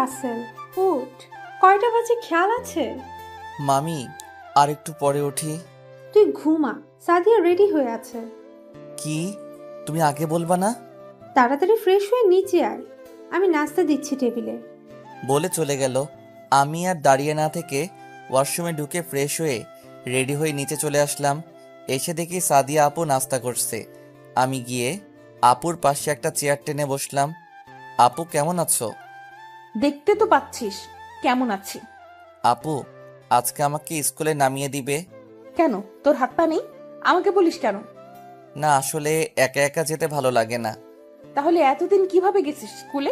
রাসেল, উঠ। কয়টা বাজে খেয়াল আছে? মামি, আর একটু পরে উঠি। তুই ঘুমা, সাদিয়া রেডি হয়ে আছে। কি? তুমি আগে বলবা না? তাড়াতাড়ি ফ্রেশ হয়ে নিচে আয়, আমি নাস্তা দিচ্ছি টেবিলে। বলে চলে গেল। আমি আর দাঁড়িয়ে না থেকে ওয়াশরুমে ঢুকে ফ্রেশ হয়ে রেডি হয়ে নিচে চলে আসলাম। এসে দেখি সাদিয়া আপু নাস্তা করছে। আমি গিয়ে আপুর পাশে একটা চেয়ার টেনে বসলাম। আপু কেমন আছো? দেখতে তো পাচ্ছিস কেমন আছি। আপু, আজকে আমাকে স্কুলে নামিয়ে দিবে? কেন, তোর হাত পা নেই? আমাকে বলিস কেন? না, আসলে একা একা যেতে ভালো লাগে না। তাহলে এতদিন কিভাবে গেছিস স্কুলে?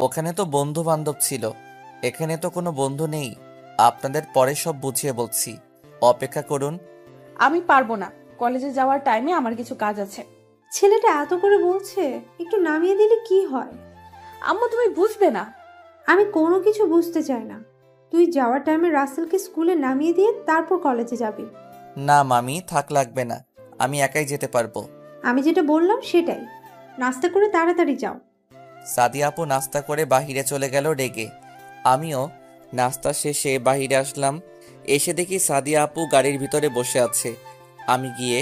ওখানে তো বন্ধু বান্ধব ছিল, এখানে তো কোনো বন্ধু নেই। আপনাদের পরে সব বুঝিয়ে বলছি, অপেক্ষা করুন। আমি পারবো না, কলেজে যাওয়ার টাইমে আমার কিছু কাজ আছে। ছেলেটা এত করে বলছে, একটু নামিয়ে দিলে কি হয়? আম্মু তুমি বুঝবে না। আমি কোনো কিছু বুঝতে চাই না। তুই যাওয়ার টাইমে রাসেলকে স্কুলে নামিয়ে দিয়ে তারপর কলেজে যাবি। না মামি, থাক, লাগবে না, আমি একাই যেতে পারবো। আমি যেটা বললাম সেটাই। নাস্তা করে তাড়াতাড়ি যাও। সাদিয়া আপু নাস্তা করে বাহিরে চলে গেল রেগে। আমিও নাস্তা শেষে বাহিরে আসলাম। এসে দেখি সাদিয়া আপু গাড়ির ভিতরে বসে আছে। আমি গিয়ে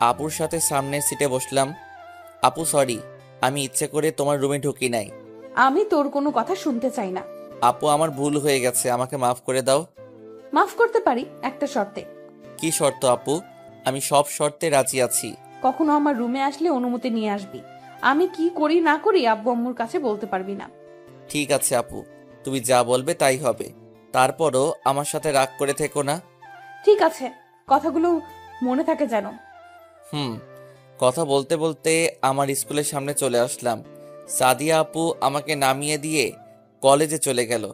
আপুর সাথে সামনের সিটে বসলাম। আপু সরি, আমি ইচ্ছে করে তোমার রুমে ঢুকি নাই। আমি তোর কোনো কথা শুনতে চাই না। আপু, আমার ভুল হয়ে গেছে, আমাকে মাফ করে দাও। মাফ করতে পারি একটা শর্তে। কি শর্ত আপু? আমি সব শর্তে রাজি আছি। কখনো আমার রুমে আসলে অনুমতি নিয়ে আসবি। আমি কি করি না করি আব্বু আম্মুর কাছে বলতে পারবি না। ঠিক আছে আপু, তুমি যা বলবে তাই হবে। তারপরও আমার সাথে রাগ করে থেকো না। ঠিক আছে, কথাগুলো মনে থাকে যেন। হুম। কথা বলতে বলতে আমার স্কুলের সামনে চলে আসলাম। সাদিয়া আপু আমাকে নামিয়ে দিয়ে কলেজে চলে গেল।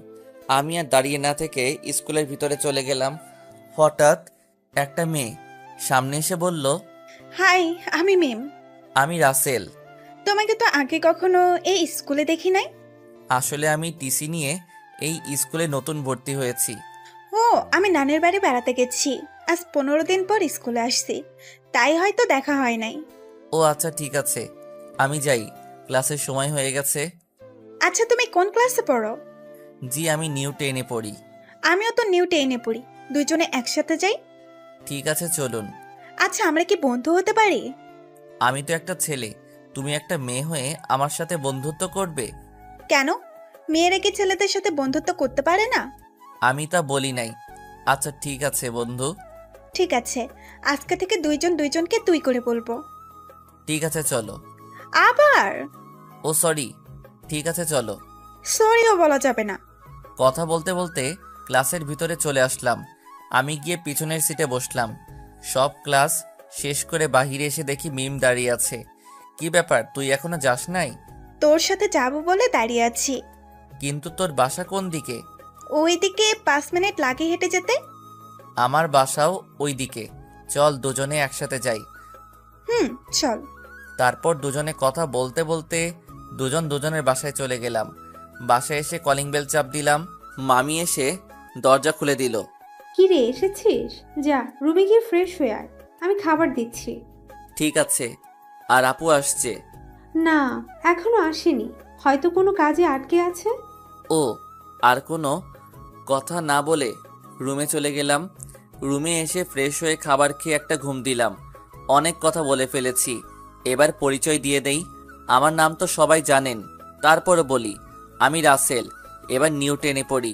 আমি আর দাঁড়িয়ে না থেকে স্কুলের ভিতরে চলে গেলাম। হঠাৎ একটা মেয়ে সামনে এসে বলল, হাই, আমি মিম। আমি রাসেল। তোমাকে তো আগে কখনো এই স্কুলে দেখি নাই। আসলে আমি টিসি নিয়ে এই স্কুলে নতুন ভর্তি হয়েছি। ও, আমি নানের বাড়ি বেড়াতে গেছি। আজ 15 দিন পর স্কুলে আসছি, তাই হয়তো দেখা হয় নাই। ও আচ্ছা, ঠিক আছে, আমি যাই, ক্লাসের সময় হয়ে গেছে। আচ্ছা, তুমি কোন ক্লাসে পড়ো? জি, আমি নিউ 10-এ পড়ি। আমিও তো নিউ 10-এ পড়ি, দুইজনে একসাথে যাই। ঠিক আছে, চলুন। আচ্ছা, আমরা কি বন্ধু হতে পারি? আমি তো একটা ছেলে, তুমি একটা মেয়ে হয়ে আমার সাথে বন্ধুত্ব করবে? কেন, মেয়েরা কি ছেলেদের সাথে বন্ধুত্ব করতে পারে না? আমি তা বলি নাই। আচ্ছা ঠিক আছে বন্ধু। ঠিক আছে, আজকে থেকে দুইজন দুইজনকে তুই করে বলবো। ঠিক আছে চলো। আবার ও সরি, ঠিক আছে চলো। সরিও বলা যাবে না। কথা বলতে বলতে ক্লাসের ভিতরে চলে আসলাম। আমি গিয়ে পিছনের সিটে বসলাম। সব ক্লাস শেষ করে বাহিরে এসে দেখি মিম দাঁড়িয়ে আছে। কি ব্যাপার, তুই এখনো যাস নাই? তোর সাথে যাবো বলে দাঁড়িয়ে আছি। কিন্তু তোর বাসা কোন দিকে? ওইদিকে 5 মিনিট লাগে হেঁটে যেতে। আমার বাসাও ওই দিকে, চল দুজনে একসাথে যাই। হুম, চল। তারপর দুজনে কথা বলতে বলতে দুজন দুজনের বাসায় চলে গেলাম। বাসায় এসে কলিং বেল চাপ দিলাম। মামি এসে দরজা খুলে দিল। কি রে, এসেছিস? যা রুমে গিয়ে ফ্রেশ হয়ে আয়, আমি খাবার দিচ্ছি। ঠিক আছে। আর আপু আসছে? না, এখনো আসেনি, হয়তো কোনো কাজে আটকে আছে। ও, আর কোনো কথা না বলে রুমে চলে গেলাম। রুমে এসে ফ্রেশ হয়ে খাবার খেয়ে একটা ঘুম দিলাম। অনেক কথা বলে ফেলেছি, এবার পরিচয় দিয়ে দেই। আমার নাম তো সবাই জানেন, তারপরে বলি, আমি রাসেল, এবার নিউ 10-এ পড়ি।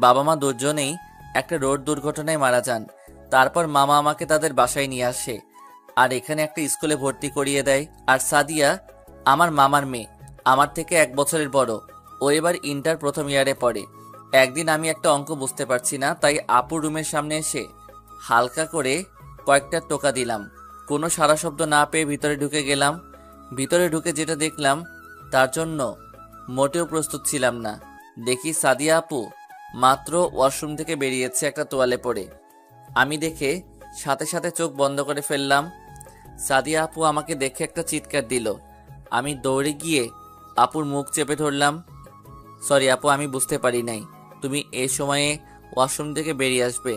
বাবা মা দুজনেই একটা রোড দুর্ঘটনায় মারা যান। তারপর মামা আমাকে তাদের বাসায় নিয়ে আসে আর এখানে একটা স্কুলে ভর্তি করিয়ে দেয়। আর সাদিয়া আমার মামার মেয়ে, আমার থেকে 1 বছরের বড়। ও এবার ইন্টার প্রথম ইয়ারে পড়ে। একদিন আমি একটা অঙ্ক বুঝতে পারছি না, তাই আপুর রুমের সামনে এসে হালকা করে কয়েকটা টোকা দিলাম। কোনো সাড়া শব্দ না পেয়ে ভিতরে ঢুকে গেলাম। ভিতরে ঢুকে যেটা দেখলাম তার জন্য মোটেও প্রস্তুত ছিলাম না। দেখি সাদিয়া আপু মাত্র ওয়াশরুম থেকে বেরিয়েছে একটা তোয়ালে পরে। আমি দেখে সাথে সাথে চোখ বন্ধ করে ফেললাম। সাদিয়া আপু আমাকে দেখে একটা চিৎকার দিল। আমি দৌড়ে গিয়ে আপুর মুখ চেপে ধরলাম। সরি আপু, আমি বুঝতে পারি নাই তুমি এই সময়ে ওয়াশরুম থেকে বেরিয়ে আসবে।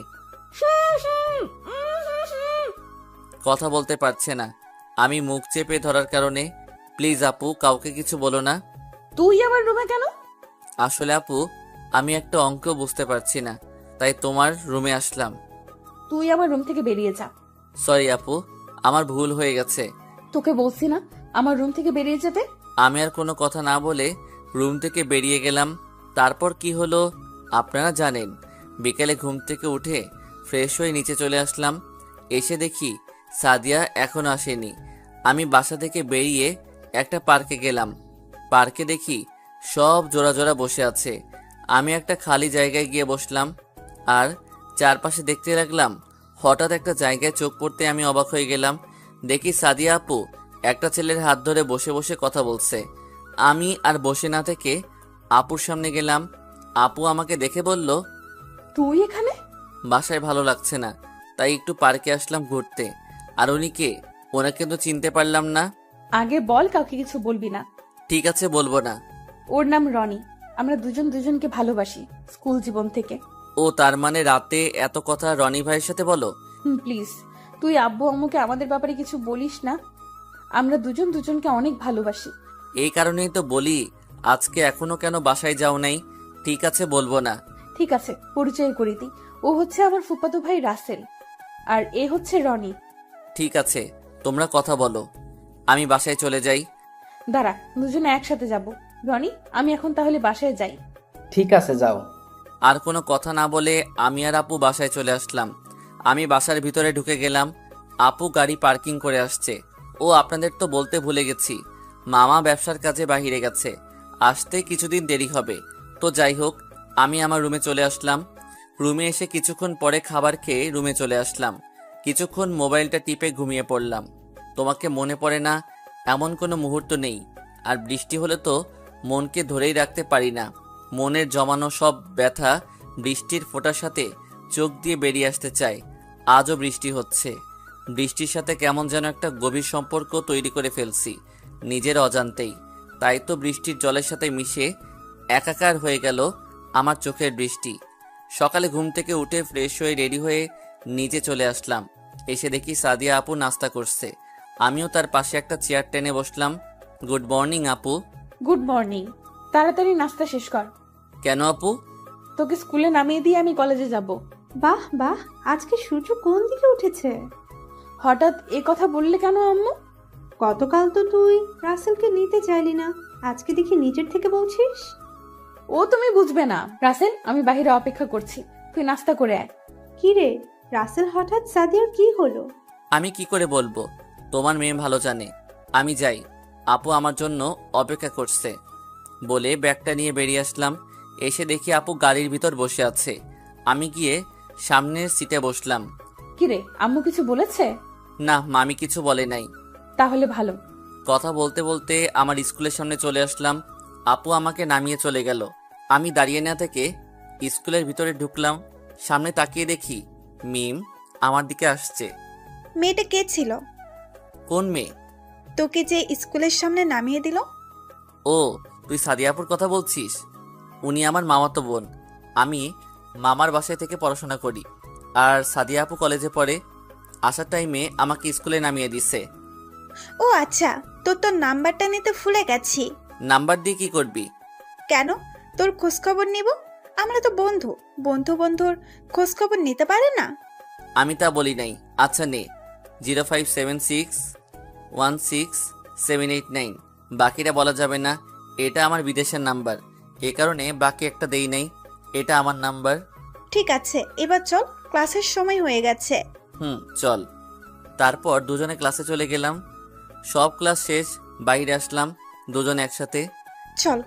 কথা বলতে পারছে না, আমি মুখ চেপে ধরার কারণে। প্লিজ আপু, কাউকে কিছু বলো না। তুই আমার রুমে কেন? আসলে আপু, আমি একটা অঙ্ক বুঝতে পারছি না, তাই তোমার রুমে আসলাম। তুই আমার রুম থেকে বেরিয়ে যা। সরি আপু, আমার ভুল হয়ে গেছে। তোকে বলছি না আমার রুম থেকে বেরিয়ে যেতে। আমি আর কোনো কথা না বলে রুম থেকে বেরিয়ে গেলাম। তারপর কি হলো আপনারা জানেন। বিকেলে ঘুম থেকে উঠে ফ্রেশ হয়ে নিচে চলে আসলাম। এসে দেখি সাদিয়া এখনো আসেনি। আমি বাসা থেকে বেরিয়ে একটা পার্কে গেলাম। পার্কে দেখি সব জোড়া জোড়া বসে আছে। আমি একটা খালি জায়গায় গিয়ে বসলাম আর চারপাশে দেখতে লাগলাম। হঠাৎ একটা জায়গায় চোখ পড়তে আমি অবাক হয়ে গেলাম। দেখি সাদিয়া আপু একটা ছেলের হাত ধরে বসে বসে কথা বলছে। আমি আর বসে না থেকে আপুর সামনে গেলাম। আপু আমাকে দেখে বলল, তুই এখানে? বাসায় ভালো লাগছে না, তাই একটু পার্কে আসলাম ঘুরতে। আর উনি কে? ওনাকে তো চিনতে পারলাম না। আগে বল, কাউকে কিছু বলবি না। ঠিক আছে, বলবো না। ওর নাম রনি। আমরা দুজন দুজনকে ভালোবাসি স্কুল জীবন থেকে। ও, তার মানে রাতে এত কথা রনি ভাইয়ের সাথে বলো? প্লিজ, তুই আব্বু আম্মুকে আমাদের ব্যাপারে কিছু বলিস না। আমরা দুজন দুজনকে অনেক ভালোবাসি। এই কারণেই তো বলি আজকে এখনো কেন বাসায় যাও নাই। ঠিক আছে, বলবো না। ঠিক আছে, পরিচয় করে দিই। ও হচ্ছে আমার ফুফাতো ভাই রাসেল, আর এ হচ্ছে রনি। ঠিক আছে, তোমরা কথা বলো, আমি বাসায় চলে যাই। দাঁড়া, দুজনে একসাথে যাব। রনি, আমি এখন তাহলে বাসায় যাই। ঠিক আছে, যাও। আর কোনো কথা না বলে আমি আর আপু বাসায় চলে আসলাম। আমি বাসার ভিতরে ঢুকে গেলাম। আপু গাড়ি পার্কিং করে আসছে। ও, আপনাদের তো বলতে ভুলে গেছি, মামা ব্যবসার কাজে বাহিরে গেছে, আসতে কিছুদিন দেরি হবে। তো যাই হোক, আমি আমার রুমে চলে আসলাম। রুমে এসে কিছুক্ষণ পরে খাবার খেয়ে রুমে চলে আসলাম। কিছুক্ষণ মোবাইলটা টিপে ঘুমিয়ে পড়লাম। তোমাকে মনে পড়ে না এমন কোনো মুহূর্ত নেই। আর বৃষ্টি হলে তো মনকে ধরেই রাখতে পারি না। মনের জমানো সব ব্যথা বৃষ্টির ফোঁটার সাথে চোখ দিয়ে বেরিয়ে আসতে চায়। আজও বৃষ্টি হচ্ছে। বৃষ্টির সাথে কেমন যেন একটা গভীর সম্পর্ক তৈরি করে ফেলছি নিজের অজান্তেই। তাই তো বৃষ্টির জলের সাথে মিশে একাকার হয়ে গেল আমার চোখের বৃষ্টি। সকালে ঘুম থেকে উঠে ফ্রেশ হয়ে রেডি হয়ে নিচে চলে আসলাম। এসে দেখি সাদিয়া আপু নাস্তা করছে। আমিও তার পাশে একটা চেয়ার টেনে বসলাম। গুড মর্নিং আপু। Good morning. তাড়াতাড়ি নাস্তা শেষ কর। কেন আপু? তোকে স্কুলে নামিয়ে দিয়ে আমি কলেজে যাব। বাহ বাহ, আজকে সূর্য কোন দিকে উঠেছে? হঠাৎ এ কথা বললে কেন আম্মু? গতকাল তো তুই রাসেলকে নিতে চাইলি না, আজকে দেখি নিজের থেকে বলছিস। ও তুমি বুঝবে না। রাসেল, আমি বাইরে অপেক্ষা করছি, তুই নাস্তা করে আয়। কি রে রাসেল, হঠাৎ সাদিয়ার কি হলো? আমি কি করে বলবো, তোমার মেয়ে ভালো জানে। আমি যাই, আপু আমার জন্য অপেক্ষা করছে বলে ব্যাগটা নিয়ে বেরিয়ে আসলাম। এসে দেখি আপু গাড়ির ভিতর বসে আছে। আমি গিয়ে সামনের সিটে বসলাম। কিরে, আম্মু কিছু বলেছে? না, মামি কিছু বলে নাই। তাহলে ভালো। কথা বলতে বলতে আমার স্কুলের সামনে চলে আসলাম। আপু আমাকে নামিয়ে চলে গেল। আমি দাঁড়িয়ে না থেকে স্কুলের ভিতরে ঢুকলাম। সামনে তাকিয়ে দেখি মিম আমার দিকে আসছে। মেয়েটা কে ছিল? কোন মেয়ে? তোকে যে স্কুলের সামনে নামিয়ে দিল? ও, তুই সাদিয়াপুর কথা বলছিস? উনি আমার মামাতো বোন। আমি মামার বাসায় থেকে পড়াশোনা করি, আর সাদিয়া আপু কলেজে পড়ে। আসার টাইমে আমাকে স্কুলে নামিয়ে দিছে। ও আচ্ছা, তোর নাম্বারটা নিতে ভুলে গেছি। নাম্বার দিয়ে কি করবি? কেন, তোর খোঁজখবর নিব। আমরা তো বন্ধু, বন্ধুর খোঁজখবর নিতে পারে না? আমি তা বলি নাই। আচ্ছা নে, 0576167889। বাকিটা বলা যাবে না। এটা আমার বিদেশের নাম্বার, এ কারণে বাকি একটা দেই নাই। এটা আমার নাম্বার। ঠিক আছে, এবার চল, ক্লাসের সময় হয়ে গেছে। চল। তারপর দুজনে ক্লাসে চলে গেলাম। সব ক্লাস শেষ, বাইরে আসলাম দুজনে একসাথে। চল,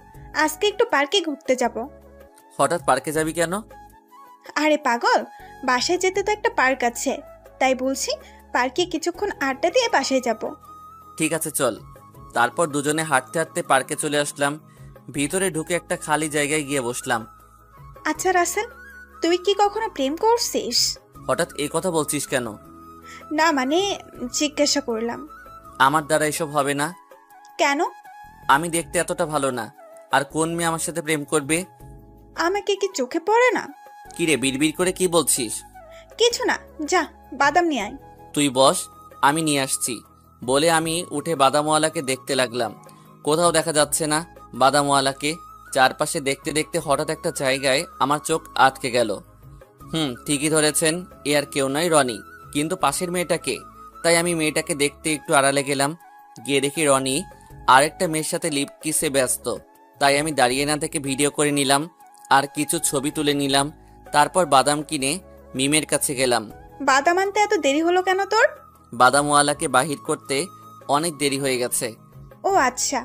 আজকে একটু পার্কে ঘুরতে যাব। হঠাৎ পার্কে যাবি কেন? আরে পাগল, বাসায় যেতে তো একটা পার্ক আছে, তাই বলছি পার্কে কিছুক্ষণ আড্ডা দিয়ে বাসায় যাব। ঠিক আছে, চল। তারপর দুজনে হাঁটতে হাঁটতে পার্কে চলে আসলাম। ভিতরে ঢুকে একটা খালি জায়গায় গিয়ে বসলাম। আচ্ছা রাসেল, তুই কি কখনো প্রেম করছিস? হঠাৎ এই কথা বলছিস কেন? না মানে, জিজ্ঞাসা করলাম। আমার দ্বারা এসব হবে না। কেন? আমি দেখতে এতটা ভালো না, আর কোন মেয়ে আমার সাথে প্রেম করবে? আমাকে কি চোখে পড়ে না? কিরে, বিড়বিড় করে কি বলছিস? কিছু না, যা বাদাম নিয়ে আয়। তুই বস, আমি নিয়ে আসছি বলে আমি উঠে বাদামওয়ালাকে দেখতে লাগলাম। কোথাও দেখা যাচ্ছে না বাদামওয়ালাকে। চারপাশে দেখতে দেখতে হঠাৎ একটা জায়গায় আমার চোখ আটকে গেল। ঠিকই ধরেছেন, এ আর কেউ নয়, রনি। কিন্তু পাশের মেয়েটাকে। তাই আমি মেয়েটাকে দেখতে একটু আড়ালে গেলাম। গিয়ে দেখি রনি আরেকটা মেয়ের সাথে লিপ কিসে ব্যস্ত। তাই আমি দাঁড়িয়ে না থেকে ভিডিও করে নিলাম আর কিছু ছবি তুলে নিলাম। তারপর বাদাম কিনে মিমের কাছে গেলাম। বাদাম আনতে এত দেরি হলো কেন তোর? বাদামওয়ালাকে বাহির করতে অনেক দেরি হয়ে গেছে। ও আচ্ছা।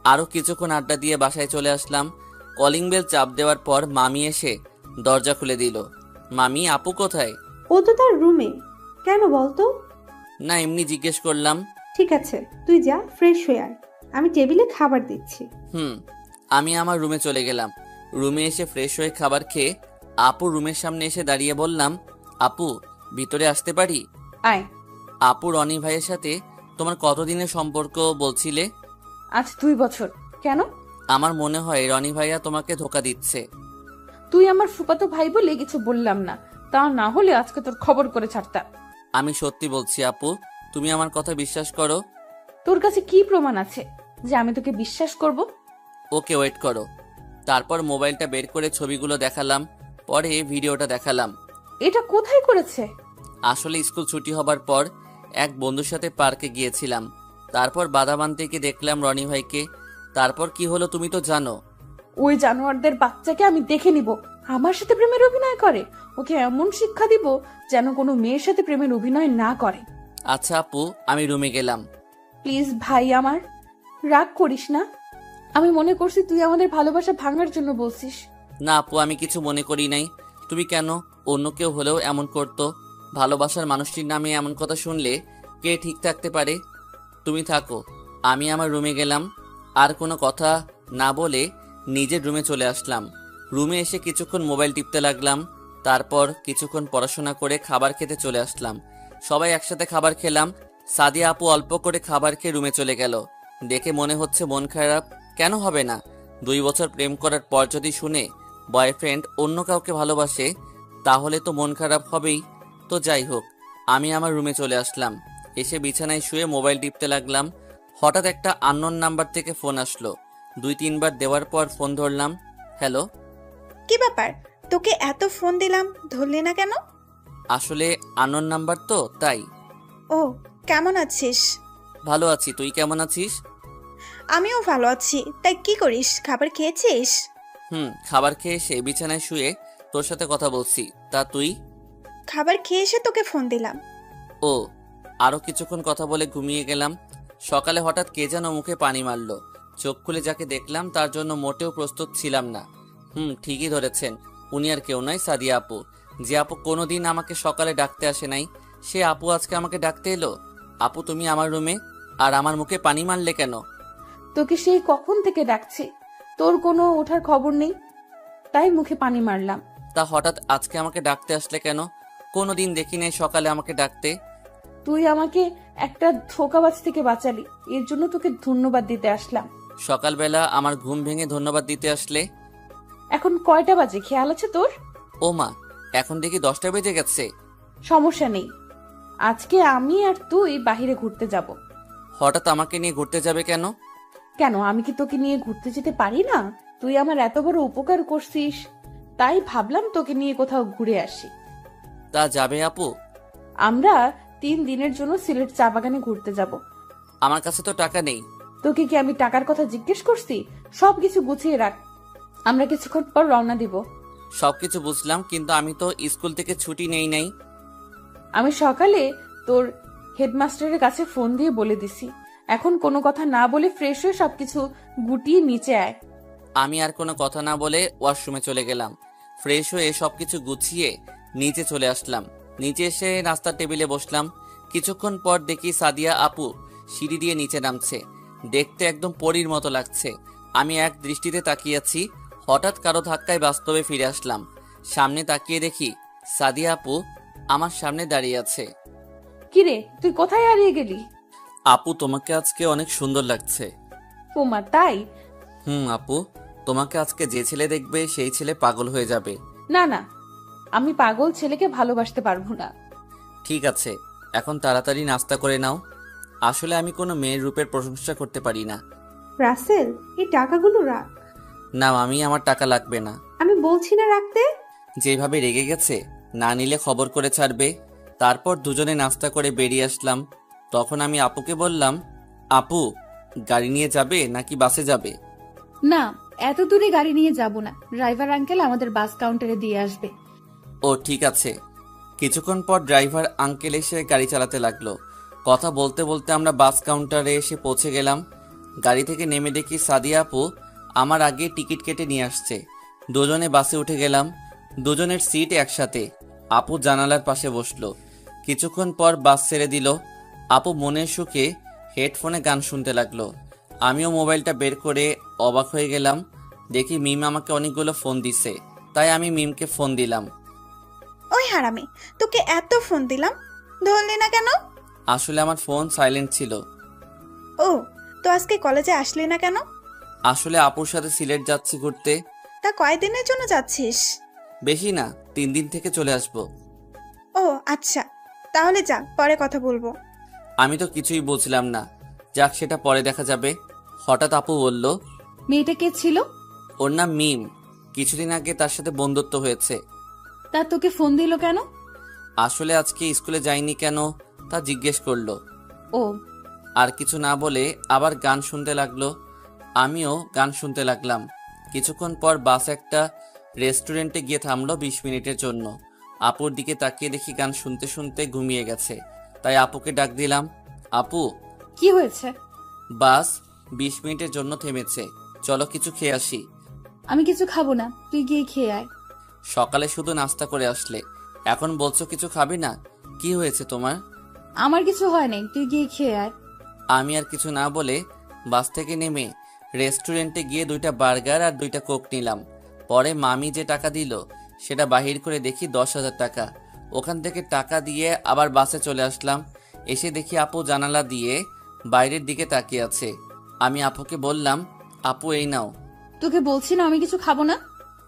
আরও কিছুক্ষণ আড্ডা দিয়ে বাসায় চলে আসলাম। কলিং বেল চাপ দেওয়ার পর মামি এসে দরজা খুলে দিল। মামি, আপু কোথায়? ও তো তার রুমে। কেন বলতো? না, এমনি জিজ্ঞেস করলাম। ঠিক আছে, তুই যা, ফ্রেশ হয়ে আয়, আমি টেবিলে খাবার দিচ্ছি। আমি আমার রুমে চলে গেলাম। রুমে এসে ফ্রেশ হয়ে খাবার খেয়ে আপু রুমের সামনে এসে দাঁড়িয়ে বললাম, আপু ভিতরে আসতে পারি? আয়। আপু, রনি ভাইয়ের সাথে তোমার কতদিনের সম্পর্ক বলছিলে? আজ 2 বছর। কেন? আমার মনে হয় রনি ভাইয়া তোমাকে ধোকা দিচ্ছে। তুই আমার ফুফাতো ভাই বলে কিছু বললাম না, তা না হলে আজকে তোর খবর করে ছাড়তাম। আমি সত্যি বলছি আপু, তুমি আমার কথা বিশ্বাস করো। তোর কাছে কি প্রমাণ আছে যে আমি তোকে বিশ্বাস করব? ওকে, ওয়েট করো। তারপর মোবাইলটা বের করে ছবিগুলো দেখালাম, পরে ভিডিওটা দেখালাম। এটা কোথায় করেছে? আসলে স্কুল ছুটি হবার পর এক বন্ধুর সাথে পার্কে গিয়েছিলাম। তারপর বাদাম আনতে গিয়ে দেখলাম রনি ভাইকে। তারপর কি হলো তুমি তো জানো। ওই জানোয়ারদের বাচ্চাকে আমি দেখে নিব আমার সাথে প্রেমের অভিনয় করে। ওকে এমন শিক্ষা দিব যেন কোনো মেয়ের সাথে প্রেমের অভিনয় না করে। আচ্ছা আপু, আমি রুমে গেলাম। প্লিজ ভাই আমার, রাগ করিস না। আমি মনে করছি তুই আমাদের ভালোবাসা ভাঙার জন্য বলছিস। না আপু, আমি কিছু মনে করি নাই। তুমি কেন? অন্য কেউ হলেও এমন করতো। ভালোবাসার মানুষটির নামে এমন কথা শুনলে কে ঠিক থাকতে পারে? তুমি থাকো, আমি আমার রুমে গেলাম। আর কোনো কথা না বলে নিজের রুমে চলে আসলাম। রুমে এসে কিছুক্ষণ মোবাইল টিপতে লাগলাম। তারপর কিছুক্ষণ পড়াশোনা করে খাবার খেতে চলে আসলাম। সবাই একসাথে খাবার খেলাম। সাদিয়া আপু অল্প করে খাবার খেয়ে রুমে চলে গেল। দেখে মনে হচ্ছে মন খারাপ। কেন হবে না? 2 বছর প্রেম করার পর যদি শুনে বয়ফ্রেন্ড অন্য কাউকে ভালোবাসে, তাহলে তো মন খারাপ হবেই। তো যাই হোক, আমি আমার রুমে চলে আসলাম। এসে বিছানায় শুয়ে মোবাইল টিপতে লাগলাম। হঠাৎ একটা আননোন নাম্বার থেকে ফোন আসলো। 2-3 বার দেওয়ার পর ফোন ধরলাম। হ্যালো। কি ব্যাপার, তোকে এত ফোন দিলাম, ধরলি না কেন? আসলে আননোন নাম্বার তো, তাই। ও, কেমন আছিস? ভালো আছি, তুই কেমন আছিস? আমিও ভালো আছি। তাই কি করিস, খাবার খেয়েছিস? খাবার খেয়ে এসে বিছানায় শুয়ে তোর সাথে কথা বলছি। তা তুই? খাবার খেয়ে এসে তোকে ফোন দিলাম। ও, আরো কিছুক্ষণ কথা বলে ঘুমিয়ে গেলাম। সকালে হঠাৎ কে যেন মুখে পানি মারলো। চোখ খুলে যাকে দেখলাম তার জন্য মোটেও প্রস্তুত ছিলাম না। ঠিকই ধরেছেন, উনি আর কেউ নয়, সাদিয়া আপু। যে আপু কোনোদিন আমাকে সকালে ডাকতে আসে নাই, সে আপু আজকে আমাকে ডাকতে এলো। আপু, তুমি আমার রুমে, আর আমার মুখে পানি মারলে কেন? তোকে সেই কখন থেকে ডাকছি, তোর কোনো ওঠার খবর নেই, তাই মুখে পানি মারলাম। তা হঠাৎ আজকে আমাকে ডাকতে আসলে কেন? কোনোদিন দেখি নাই সকালে আমাকে ডাকতে। তুই আমাকে একটা ধোঁকাবাজ থেকে বাঁচালি, এর জন্য তোকে ধন্যবাদ দিতে আসলাম। সকালবেলা আমার ঘুম ভেঙে ধন্যবাদ দিতে আসলে? এখন কয়টা বাজে খেয়াল আছে তোর? ও মা, এখন দেখি 10টা বেজে গেছে। সমস্যা নেই, আজকে আমি আর তুই বাহিরে ঘুরতে যাব। হঠাৎ আমাকে নিয়ে ঘুরতে যাবে কেন? কেন, আমি কি তোকে নিয়ে ঘুরতে যেতে পারি না? তুই আমার এত বড় উপকার করছিস, তাই ভাবলাম তোকে নিয়ে কোথাও ঘুরে আসি। তা যাবে আপু? আমরা 3 দিনের জন্য সিলেট চা বাগানে ঘুরতে যাব। আমার কাছে তো টাকা নেই। তোকে কি আমি টাকার কথা জিজ্ঞেস করছি? সবকিছু গুছিয়ে রাখ, আমরা কিছুক্ষণ পর রওনা দিব। সবকিছু বুঝলাম, কিন্তু আমি তো স্কুল থেকে ছুটি নেই নাই। আমি সকালে তোর হেডমাস্টারের কাছে ফোন দিয়ে বলে দিছি। এখন কোনো কথা না বলে ফ্রেশ হয়ে সবকিছু গুটিয়ে নিচে আয়। আমি আর কোনো কথা না বলে ওয়াশরুমে চলে গেলাম। ফ্রেশ হয়ে সবকিছু গুছিয়ে নিচে চলে আসলাম। নিচে এসে নাস্তার টেবিলে বসলাম। কিছুক্ষণ পর দেখি সাদিয়া আপু সিঁড়ি দিয়ে নিচে নামছে। দেখতে একদম পরীর মতো লাগছে। আমি এক দৃষ্টিতে তাকিয়েছি। হঠাৎ কারো ধাক্কায় বাস্তবে ফিরে আসলাম। সামনে তাকিয়ে দেখি সাদিয়া আপু আমার সামনে দাঁড়িয়ে আছে। কিরে, তুই কোথায় হারিয়ে গেলি? আপু, তোমাকে আজকে অনেক সুন্দর লাগছে। ওমা, তাই? আপু, তোমাকে আজকে যে ছেলে দেখবে সেই ছেলে পাগল হয়ে যাবে। না না, আমি পাগল ছেলেকে ভালোবাসতে পারবো না। ঠিক আছে, এখন তাড়াতাড়ি নাস্তা করে নাও। আসলে আমি কোনো মেয়ের রূপের প্রশংসা করতে পারি না। রাসেল, এই টাকাগুলো রাখ। না মামি, আমার টাকা লাগবে না। আমি বলছি না রাখতে। যেভাবে রেগে গেছে, না নিলে খবর করে ছাড়বে। তারপর দুজনে নাস্তা করে বেরিয়ে আসলাম। তখন আমি আপুকে বললাম, আপু, গাড়ি নিয়ে যাবে নাকি বাসে যাবে? না, এত দূরে গাড়ি নিয়ে যাব না, ড্রাইভার আঙ্কেল আমাদের বাস কাউন্টারে দিয়ে আসবে। ও ঠিক আছে। কিছুক্ষণ পর ড্রাইভার আঙ্কেল এসে গাড়ি চালাতে লাগলো। কথা বলতে বলতে আমরা বাস কাউন্টারে এসে পৌঁছে গেলাম। গাড়ি থেকে নেমে দেখি সাদিয়া আপু আমার আগে টিকিট কেটে নিয়ে আসছে। দুজনে বাসে উঠে গেলাম। দুজনের সিট একসাথে। আপু জানালার পাশে বসলো। কিছুক্ষণ পর বাস ছেড়ে দিল। আপু মনের সুখে হেডফোনে গান শুনতে লাগলো। আমিও মোবাইলটা বের করে অবাক হয়ে গেলাম। দেখি মিম আমাকে অনেকগুলো ফোন দিছে, তাই আমি মিমকে ফোন দিলাম। ওই হারামি, তোকে এত ফোন দিলাম, ধরলি না কেন? আসলে আমার ফোন সাইলেন্ট ছিল। ও, তো আজকে কলেজে আসলি না কেন? আসলে আপুর সাথে সিলেট যাচ্ছি ঘুরতে। তা কয়দিনের জন্য যাচ্ছিস? বেশি না, 3 দিন থেকে চলে আসব। ও আচ্ছা, তাহলে যা, পরে কথা বলবো। আমি তো কিছুই বুঝলাম না। যাক, সেটা পরে দেখা যাবে। হঠাৎ আপু বলল, মেয়েটা কে ছিল? ওর নাম মিম। কিছুদিন আগে তার সাথে বন্ধুত্ব হয়েছে। তা তোকে ফোন দিল কেন? আসলে আজকে স্কুলে যাইনি কেন তা জিজ্ঞেস করলো। ও, আর কিছু না বলে আবার গান শুনতে লাগলো। আমিও গান শুনতে লাগলাম। কিছুক্ষণ পর বাস একটা রেস্টুরেন্টে গিয়ে থামলো 20 মিনিটের জন্য। আপুর দিকে তাকিয়ে দেখি গান শুনতে শুনতে ঘুমিয়ে গেছে। তাই আপুকে ডাক দিলাম, আপু, কি হয়েছে? বাস 20 মিনিটের জন্য থেমেছে, চলো কিছু খেয়ে আসি। আমি কিছু খাবো না, তুই গিয়ে খেয়ে আয়। সকালে শুধু নাস্তা করে আসলে, এখন বলছো কিছু খাবি না? কি হয়েছে তোমার? আমার কিছু হয় নাই, তুই গিয়ে খেয়ে আয়। আমি আর কিছু না বলে বাস থেকে নেমে রেস্টুরেন্টে গিয়ে 2টা বার্গার আর 2টা কোক নিলাম। পরে মামি যে টাকা দিল সেটা বাহির করে দেখি 10,000 টাকা। ওখান থেকে টাকা দিয়ে আবার বাসে চলে আসলাম। এসে দেখি আপু জানালা দিয়ে বাইরের দিকে তাকিয়ে আছে। আমি আপুকে বললাম, আপু এই নাও। তোকে বলছি না আমি কিছু খাবো না।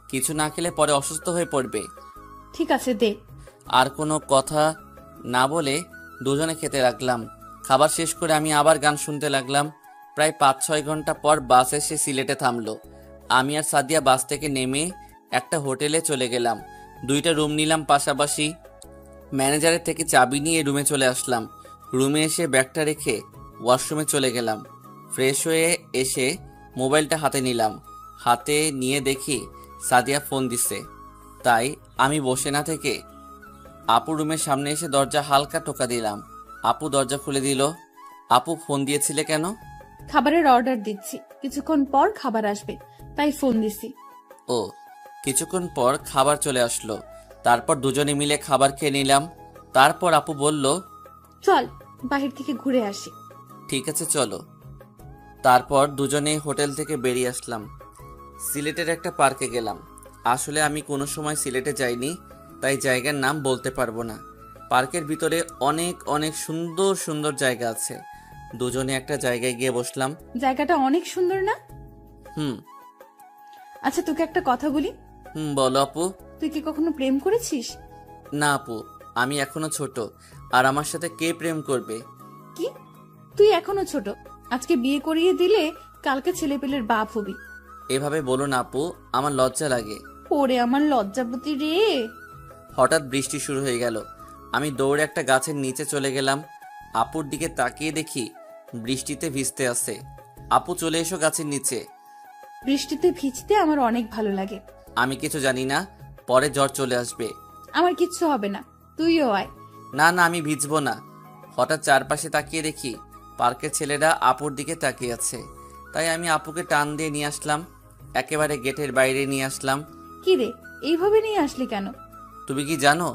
কিছু না খেলে পরে অসুস্থ হয়ে পড়বে। ঠিক আছে, দে। আর কোনো কথা না বলে দুজনে খেতে লাগলাম। খাবার শেষ করে আমি আবার গান শুনতে লাগলাম। প্রায় 5-6 ঘন্টা পর বাস এসে সিলেটে থামলো। আমি আর সাদিয়া বাস থেকে নেমে একটা হোটেলে চলে গেলাম। 2টা রুম নিলাম পাশাপাশি। ম্যানেজারের থেকে চাবি নিয়ে রুমে চলে আসলাম। রুমে এসে ব্যাগটা রেখে ওয়াশরুমে চলে গেলাম। ফ্রেশ হয়ে এসে মোবাইলটা হাতে নিলাম। হাতে নিয়ে দেখি সাদিয়া ফোন দিছে। তাই আমি বসে না থেকে আপু রুমের সামনে এসে দরজা হালকা টোকা দিলাম। আপু দরজা খুলে দিল। আপু ফোন দিয়েছিলে কেন? খাবারের অর্ডার দিচ্ছি, কিছুক্ষণ পর খাবার আসবে, তাই ফোন দিছি। ও, কিছুক্ষণ পর খাবার চলে আসলো। তারপর দুজনে মিলে খাবার খেয়ে নিলাম। তারপর আপু বলল, চল বাহির থেকে ঘুরে আসি। ঠিক আছে চলো। তারপর দুজনে হোটেল থেকে বেরিয়ে আসলাম। সিলেটের একটা পার্কে গেলাম। আসলে আমি কোনো সময় সিলেটে যাইনি, তাই জায়গার নাম বলতে পারবো না। পার্কের ভিতরে অনেক অনেক সুন্দর সুন্দর জায়গা আছে। দুজনে একটা জায়গায় গিয়ে বসলাম। জায়গাটা অনেক সুন্দর না? হুম। আচ্ছা, তোকে একটা কথা বলি। বলো আপু। তুই কি কখনো প্রেম করেছিস? না আপু, আমি এখনো ছোট, আর আমার সাথে কে প্রেম করবে? কি, তুই এখনো ছোট? আজকে বিয়ে করিয়ে দিলে কালকে ছেলেপেলের বাপ হবি। এভাবে বলো না আপু, আমার লজ্জা লাগে। ওরে আমার লজ্জাবতী রে। হঠাৎ বৃষ্টি শুরু হয়ে গেল। আমি দৌড়ে একটা গাছের নিচে চলে গেলাম। আপুর দিকে তাকিয়ে দেখি বৃষ্টিতে ভিজতে আছে। আপু চলে এসো গাছের নিচে। বৃষ্টিতে ভিজতে আমার অনেক ভালো লাগে। আমি কিছু জানি না, পরে জ্বর চলে আসবে। আমার কিচ্ছু হবে না, তুইও আয়। না না, আমি ভিজবো না। হঠাৎ চারপাশে তাকিয়ে দেখি পার্কের ছেলেরা আপুর দিকে তাকিয়ে আছে। তাই আমি আপুকে টান দিয়ে নিয়ে আসলাম, একেবারে গেটের বাইরে নিয়ে আসলাম। কি রে, এইভাবে নিয়ে আসলি কেন? তুমি কি জানো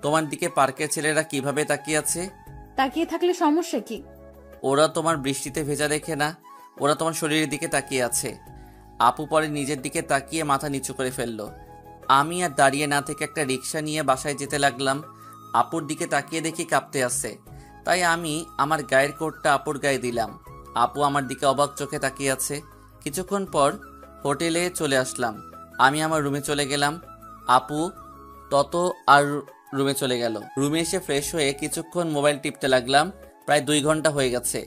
তোমার দিকে পার্কের ছেলেরা কিভাবে তাকিয়ে আছে? তাকিয়ে থাকলে সমস্যা কি? ওরা তোমার বৃষ্টিতে ভেজা দেখে না, ওরা তোমার শরীরের দিকে তাকিয়ে আছে। আপু পরে নিজের দিকে তাকিয়ে মাথা নিচু করে ফেললো। আমি আর দাঁড়িয়ে না থেকে একটা রিক্সা নিয়ে বাসায় যেতে লাগলাম। আপুর দিকে তাকিয়ে দেখি কাঁপতে আছে, তাই আমি আমার গায়ের কোটটা আপুর গায়ে দিলাম। আপু আমার দিকে অবাক চোখে তাকিয়ে আছে। কিছুক্ষণ পর হোটেলে চলে আসলাম। আমি আমার রুমে চলে গেলাম। আপু তত আর রুমে চলে গেল। রুমে এসে ফ্রেশ হয়ে কিছুক্ষণ মোবাইল টিপতে লাগলাম। প্রায় 2 ঘন্টা হয়ে গেছে,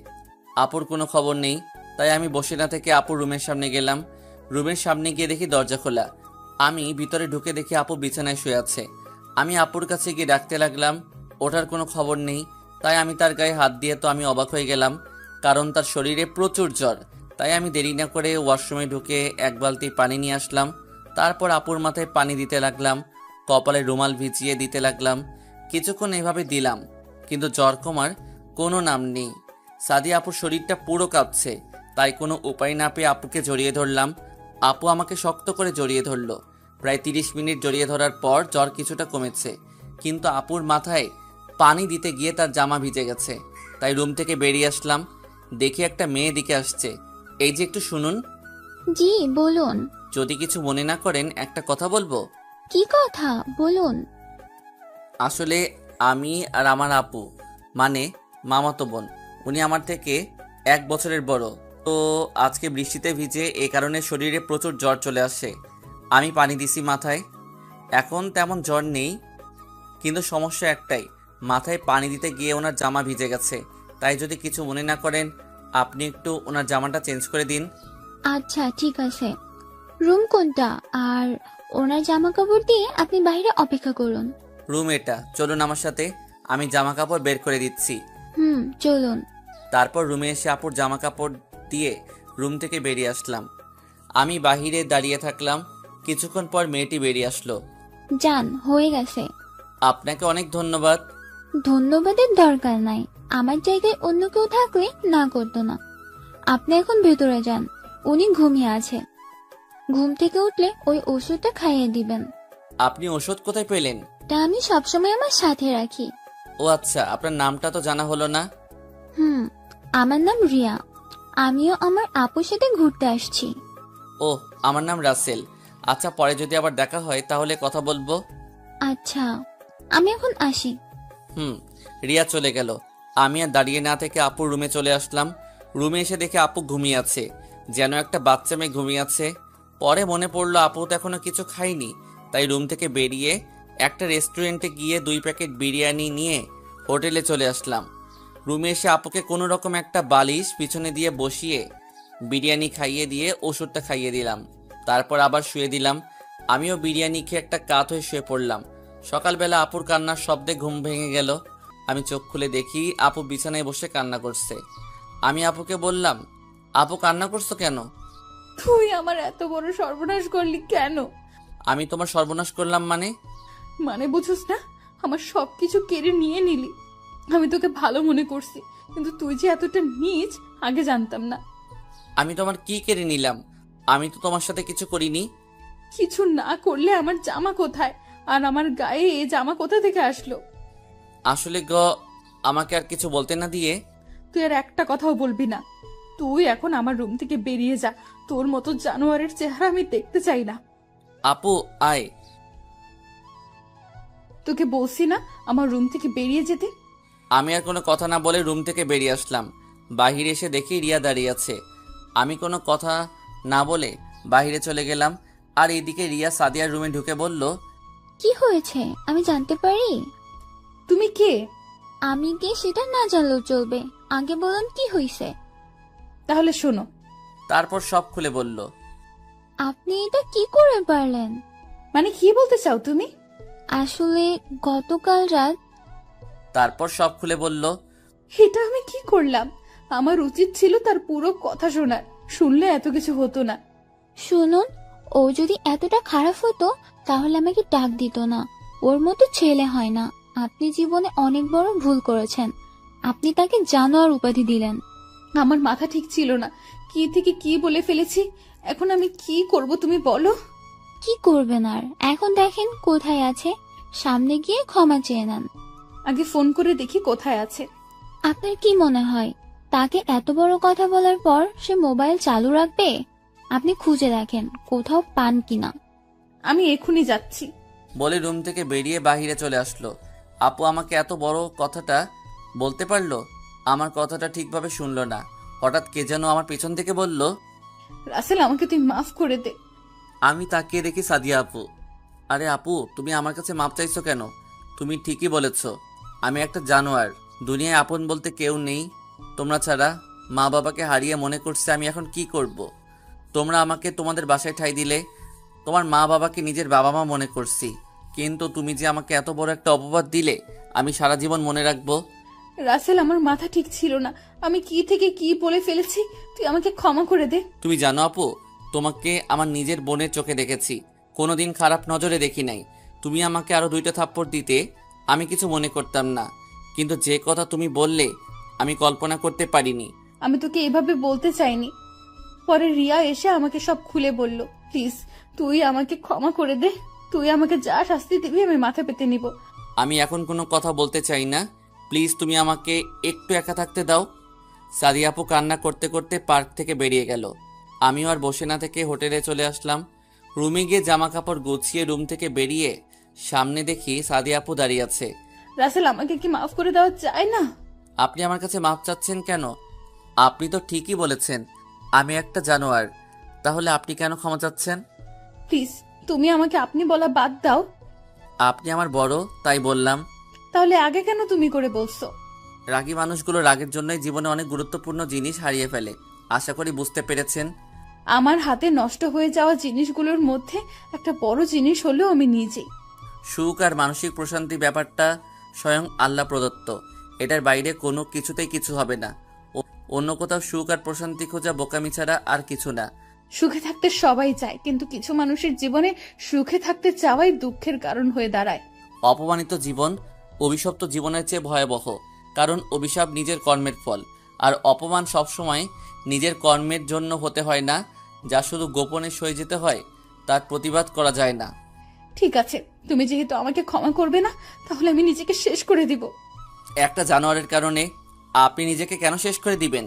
আপুর কোনো খবর নেই। তাই আমি বসে না থেকে আপুর রুমের সামনে গেলাম। রুমের সামনে গিয়ে দেখি দরজা খোলা। আমি ভিতরে ঢুকে দেখি আপু বিছানায় শুয়ে আছে। আমি আপুর কাছে গিয়ে ডাকতে লাগলাম, ওঠার কোনো খবর নেই। তাই আমি তার গায়ে হাত দিয়ে তো আমি অবাক হয়ে গেলাম, কারণ তার শরীরে প্রচুর জ্বর। তাই আমি দেরি না করে ওয়াশরুমে ঢুকে এক বালতি পানি নিয়ে আসলাম। তারপর আপুর মাথায় পানি দিতে লাগলাম, কপালে রুমাল ভিজিয়ে দিতে লাগলাম। কিছুক্ষণ এভাবে দিলাম, কিন্তু জ্বর কমার কোনো নাম নেই। সাদিয়া আপুর শরীরটা পুরো কাঁপছে। তাই কোনো উপায় না পেয়ে আপুকে জড়িয়ে ধরলাম। আপু আমাকে শক্ত করে জড়িয়ে ধরলো। প্রায় 30 মিনিট জড়িয়ে ধরার পর জ্বর কিছুটা কমেছে, কিন্তু আপুর মাথায় পানি দিতে গিয়ে তার জামা ভিজে গেছে। তাই রুম থেকে বেরিয়ে আসলাম। দেখি একটা মেয়ে দিকে আসছে। এই যে একটু শুনুন। জি বলুন। যদি কিছু মনে না করেন একটা কথা বলবো। কি কথা বলুন? আসলে আমি আর আমার আপু, মানে মামাতো বোন, উনি আমার থেকে 1 বছরের বড়। তো আজকে বৃষ্টিতে ভিজে এই কারণে শরীরে প্রচুর জ্বর চলে আসে। আমি পানি দিছি মাথায়। এখন তেমন জ্বর নেই, কিন্তু সমস্যা একটাই, মাথায় পানি দিতে গিয়ে ওনার জামা ভিজে গেছে। তাই যদি কিছু মনে না করেন আপনি একটু ওনার জামাটা চেঞ্জ করে দিন। আচ্ছা ঠিক আছে। রুম কোনটা? আর ওনার জামা কাপড় দিয়ে আপনি বাইরে অপেক্ষা করুন। রুম এটা, চলুন আমার সাথে, আমি জামা কাপড় বের করে দিচ্ছি। চলুন। তারপর রুমে এসে আপুর জামা কাপড় দিয়ে রুম থেকে বেরিয়ে আসলাম। আমি বাহিরে দাঁড়িয়ে থাকলাম। কিছুক্ষণ পর মেয়েটি বেরিয়ে আসলো। যান, হয়ে গেছে। আপনাকে অনেক ধন্যবাদ। ধন্যবাদের দরকার নাই। আমার জায়গায় অন্য কেউ থাকলে না করতো না। আপনি এখন ভেতরে যান, উনি ঘুমিয়ে আছে। ঘুম থেকে উঠলে ওই ওষুধটা খাইয়ে দিবেন। আপনি ওষুধ কোথায় পেলেন? তা আমি সবসময় আমার সাথে রাখি। ও আচ্ছা, আপনার নামটা তো জানা হলো না। আমার নাম রিয়া। আমিও আমার আপুর সাথে ঘুরতে আসছি। ও, আমার নাম রাসেল। আচ্ছা, পরে যদি আবার দেখা হয় তাহলে কথা বলবো। আচ্ছা, আমি এখন আসি। রিয়া চলে গেল। আমি আর দাঁড়িয়ে না থেকে আপুর রুমে চলে আসলাম। রুমে এসে দেখে আপু ঘুমিয়ে আছে, যেন একটা বাচ্চা মেয়ে ঘুমিয়ে আছে। পরে মনে পড়লো আপু তো এখনো কিছু খায়নি। তাই রুম থেকে বেরিয়ে একটা রেস্টুরেন্টে গিয়ে 2 প্যাকেট বিরিয়ানি নিয়ে হোটেলে চলে আসলাম। রুমে এসে আপুকে কোনো রকম একটা বালিশ পিছনে দিয়ে বসিয়ে বিরিয়ানি খাইয়ে দিয়ে ওষুধটা খাইয়ে দিলাম। তারপর আবার শুয়ে দিলাম। আমিও বিরিয়ানি খেয়ে একটা কাত হয়ে শুয়ে পড়লাম। সকালবেলা আপুর কান্নার শব্দে ঘুম ভেঙে গেল। আমি চোখ খুলে দেখি আপু বিছানায় বসে কান্না করছে। আমি আপুকে বললাম, আপু কান্না করছো কেন? তুই আমার এত বড় সর্বনাশ করলি কেন? আমি তোমার সর্বনাশ করলাম মানে বুঝুস না? আমার সবকিছু কেড়ে নিয়ে নিলি। আমি তোকে ভালো মনে করছি, কিন্তু তুই যে এতটা নীচ আগে জানতাম না। আমি তোমার কি কেড়ে নিলাম? আমি তো তোমার সাথে কিছু করিনি। কিছু না করলে আমার জামা কোথায়? আর আমার গায়ে এ জামা কোথা থেকে আসলো? আসলে আমাকে আর কিছু বলতে না দিয়ে। তুই আর একটা কথাও বলবি না। তুই এখন আমার রুম থেকে বেরিয়ে যা। তোর মতো জানোয়ারের চেহারা আমি দেখতে চাই না। আপু আয়। তোকে বলছি না আমার রুম থেকে বেরিয়ে যেতে? আমি আর কোনো কথা না বলে রুম থেকে বেরিয়ে আসলাম। বাহিরে এসে দেখি রিয়া দাঁড়িয়ে আছে। আমি কোনো কথা না বলে বাহিরে চলে গেলাম। আর এইদিকে রিয়া সাদিয়ার রুমে ঢুকে বলল, কি হয়েছে আমি জানতে পারি? তুমি কে? আমি কি সেটা না জানলেও চলবে, আগে বলুন কি হয়েছে। তাহলে শোনো। তারপর সব খুলে বলল। আপনি এটা কি করে পারলেন? মানে কি বলতে চাও তুমি? আসলে গতকাল রাত। তারপর সব খুলে বলল। এটা আমি কি করলাম? আমার উচিত ছিল তার পুরো কথা শোনার। শুনলে এত কিছু হতো না। শুনুন, ও যদি এতটা খারাপ হতো তাহলে আমাকে ডাক দিত না। ওর মতো ছেলে হয় না। আপনি জীবনে অনেক বড় ভুল করেছেন। আপনি তাকে জানোয়ার উপাধি দিলেন। আমার মাথা ঠিক ছিল না। কি থেকে কি বলে ফেলেছি। এখন আমি কি করব তুমি বলো? কি করবেন আর? এখন দেখেন কোথায় আছে, সামনে গিয়ে ক্ষমা চেয়ে নেন। আগে ফোন করে দেখি কোথায় আছে। আপনার কি মনে হয় তাকে এত বড় কথা বলার পর সে মোবাইল চালু রাখবে? আপনি খুঁজে দেখেন কোথাও পান কিনা। আমি এখনই যাচ্ছি। বলে রুম থেকে বেরিয়ে বাহিরে চলে আসলো। আপু আমাকে এত বড় কথাটা বলতে পারলো? আমার কথাটা ঠিকভাবে শুনলো না। হঠাৎ কে যেন আমার পেছন থেকে বলল, রাসেল আমাকে তুই মাফ করে দে। আমি তাকিয়ে দেখি সাদিয়া আপু। আরে আপু, তুমি আমার কাছে মাপ চাইছো কেন? তুমি ঠিকই বলেছ, আমি একটা জানোয়ার। দুনিয়ায় আপন বলতে কেউ নেই তোমরা ছাড়া। মা বাবাকে হারিয়ে মনে করছে আমি এখন কি করব। তোমরা আমাকে তোমাদের বাসায় ঠাঁই দিলে, তোমার মা বাবাকে নিজের বাবা মা মনে করছি, কিন্তু তুমি যে আমাকে এত বড় একটা অপবাদ দিলে আমি সারা জীবন মনে রাখবো। রাসেল, আমার মাথা ঠিক ছিল না। আমি কি থেকে কি বলে ফেলেছি, তুই আমাকে ক্ষমা করে দে। তুমি জানো আপু, তোমাকে আমার নিজের বোনের চোখে দেখেছি, কোনোদিন খারাপ নজরে দেখি নাই। তুমি আমাকে আরো 2টা থাপ্পড় দিতে আমি কিছু মনে করতাম না, কিন্তু যে কথা তুমি বললে আমি কল্পনা করতে পারিনি। আমি তোকে এভাবে বলতে চাইনি। পরে রিয়া এসে আমাকে সব খুলে বলল। প্লিজ, তুই আমাকে ক্ষমা করে দে। তুই আমাকে যা শাস্তি দিবি আমি মাথা পেতে নিব। আমি এখন কোনো কথা বলতে চাই না, প্লিজ তুমি আমাকে একটু একা থাকতে দাও। সাদিয়া আপু কান্না করতে করতে পার্ক থেকে বেরিয়ে গেল। আমিও আর বসে না থেকে হোটেলে চলে আসলাম। রুমে গিয়ে জামা কাপড় গুছিয়ে রুম থেকে বেরিয়ে সামনে দেখি সাদিয়া আপু দাঁড়িয়ে আছে। রাসেল, আমাকে কি মাফ করে দেওয়া যায় না? আপনি আমার কাছে মাপ চাচ্ছেন কেন? আপনি তো ঠিকই বলেছেন আমি একটা জানোয়ার, তাহলে আপনি কেন ক্ষমা চাচ্ছেন? প্লিজ, তুমি আমাকে আপনি বলা বাদ দাও। আপনি আমার বড় তাই বললাম। তাহলে আগে কেন তুমি করে বলছো? রাগী মানুষগুলো রাগের জন্যই জীবনে অনেক গুরুত্বপূর্ণ জিনিস হারিয়ে ফেলে। আশা করি বুঝতে পেরেছেন। আমার হাতে নষ্ট হয়ে যাওয়া জিনিসগুলোর মধ্যে একটা বড় জিনিস হলো আমি নিজেই। সুখ আর মানসিক প্রশান্তি ব্যাপারটা স্বয়ং আল্লাহ প্রদত্ত, এটার বাইরে কোনো কিছুতেই কিছু হবে না। অন্য কোথাও সুখ আর প্রশান্তি খোঁজা বোকামি ছাড়া আর কিছু না। সুখে থাকতে সবাই চায়, কিন্তু কিছু মানুষের জীবনে সুখে থাকতে চাওয়াই দুঃখের কারণ হয়ে দাঁড়ায়। অপমানিত জীবন অভিশপ্ত জীবনের চেয়ে ভয়াবহ, কারণ অভিশাপ নিজের কর্মের ফল, আর অপমান সবসময় নিজের কর্মের জন্য হতে হয় না। যা শুধু গোপনে সয়ে যেতে হয়, তার প্রতিবাদ করা যায় না। ঠিক আছে, তুমি যেহেতু আমাকে ক্ষমা করবে না, তাহলে আমি নিজেকে শেষ করে দিব। একটা জানোয়ারের কারণে আপনি নিজেকে কেন শেষ করে দিবেন?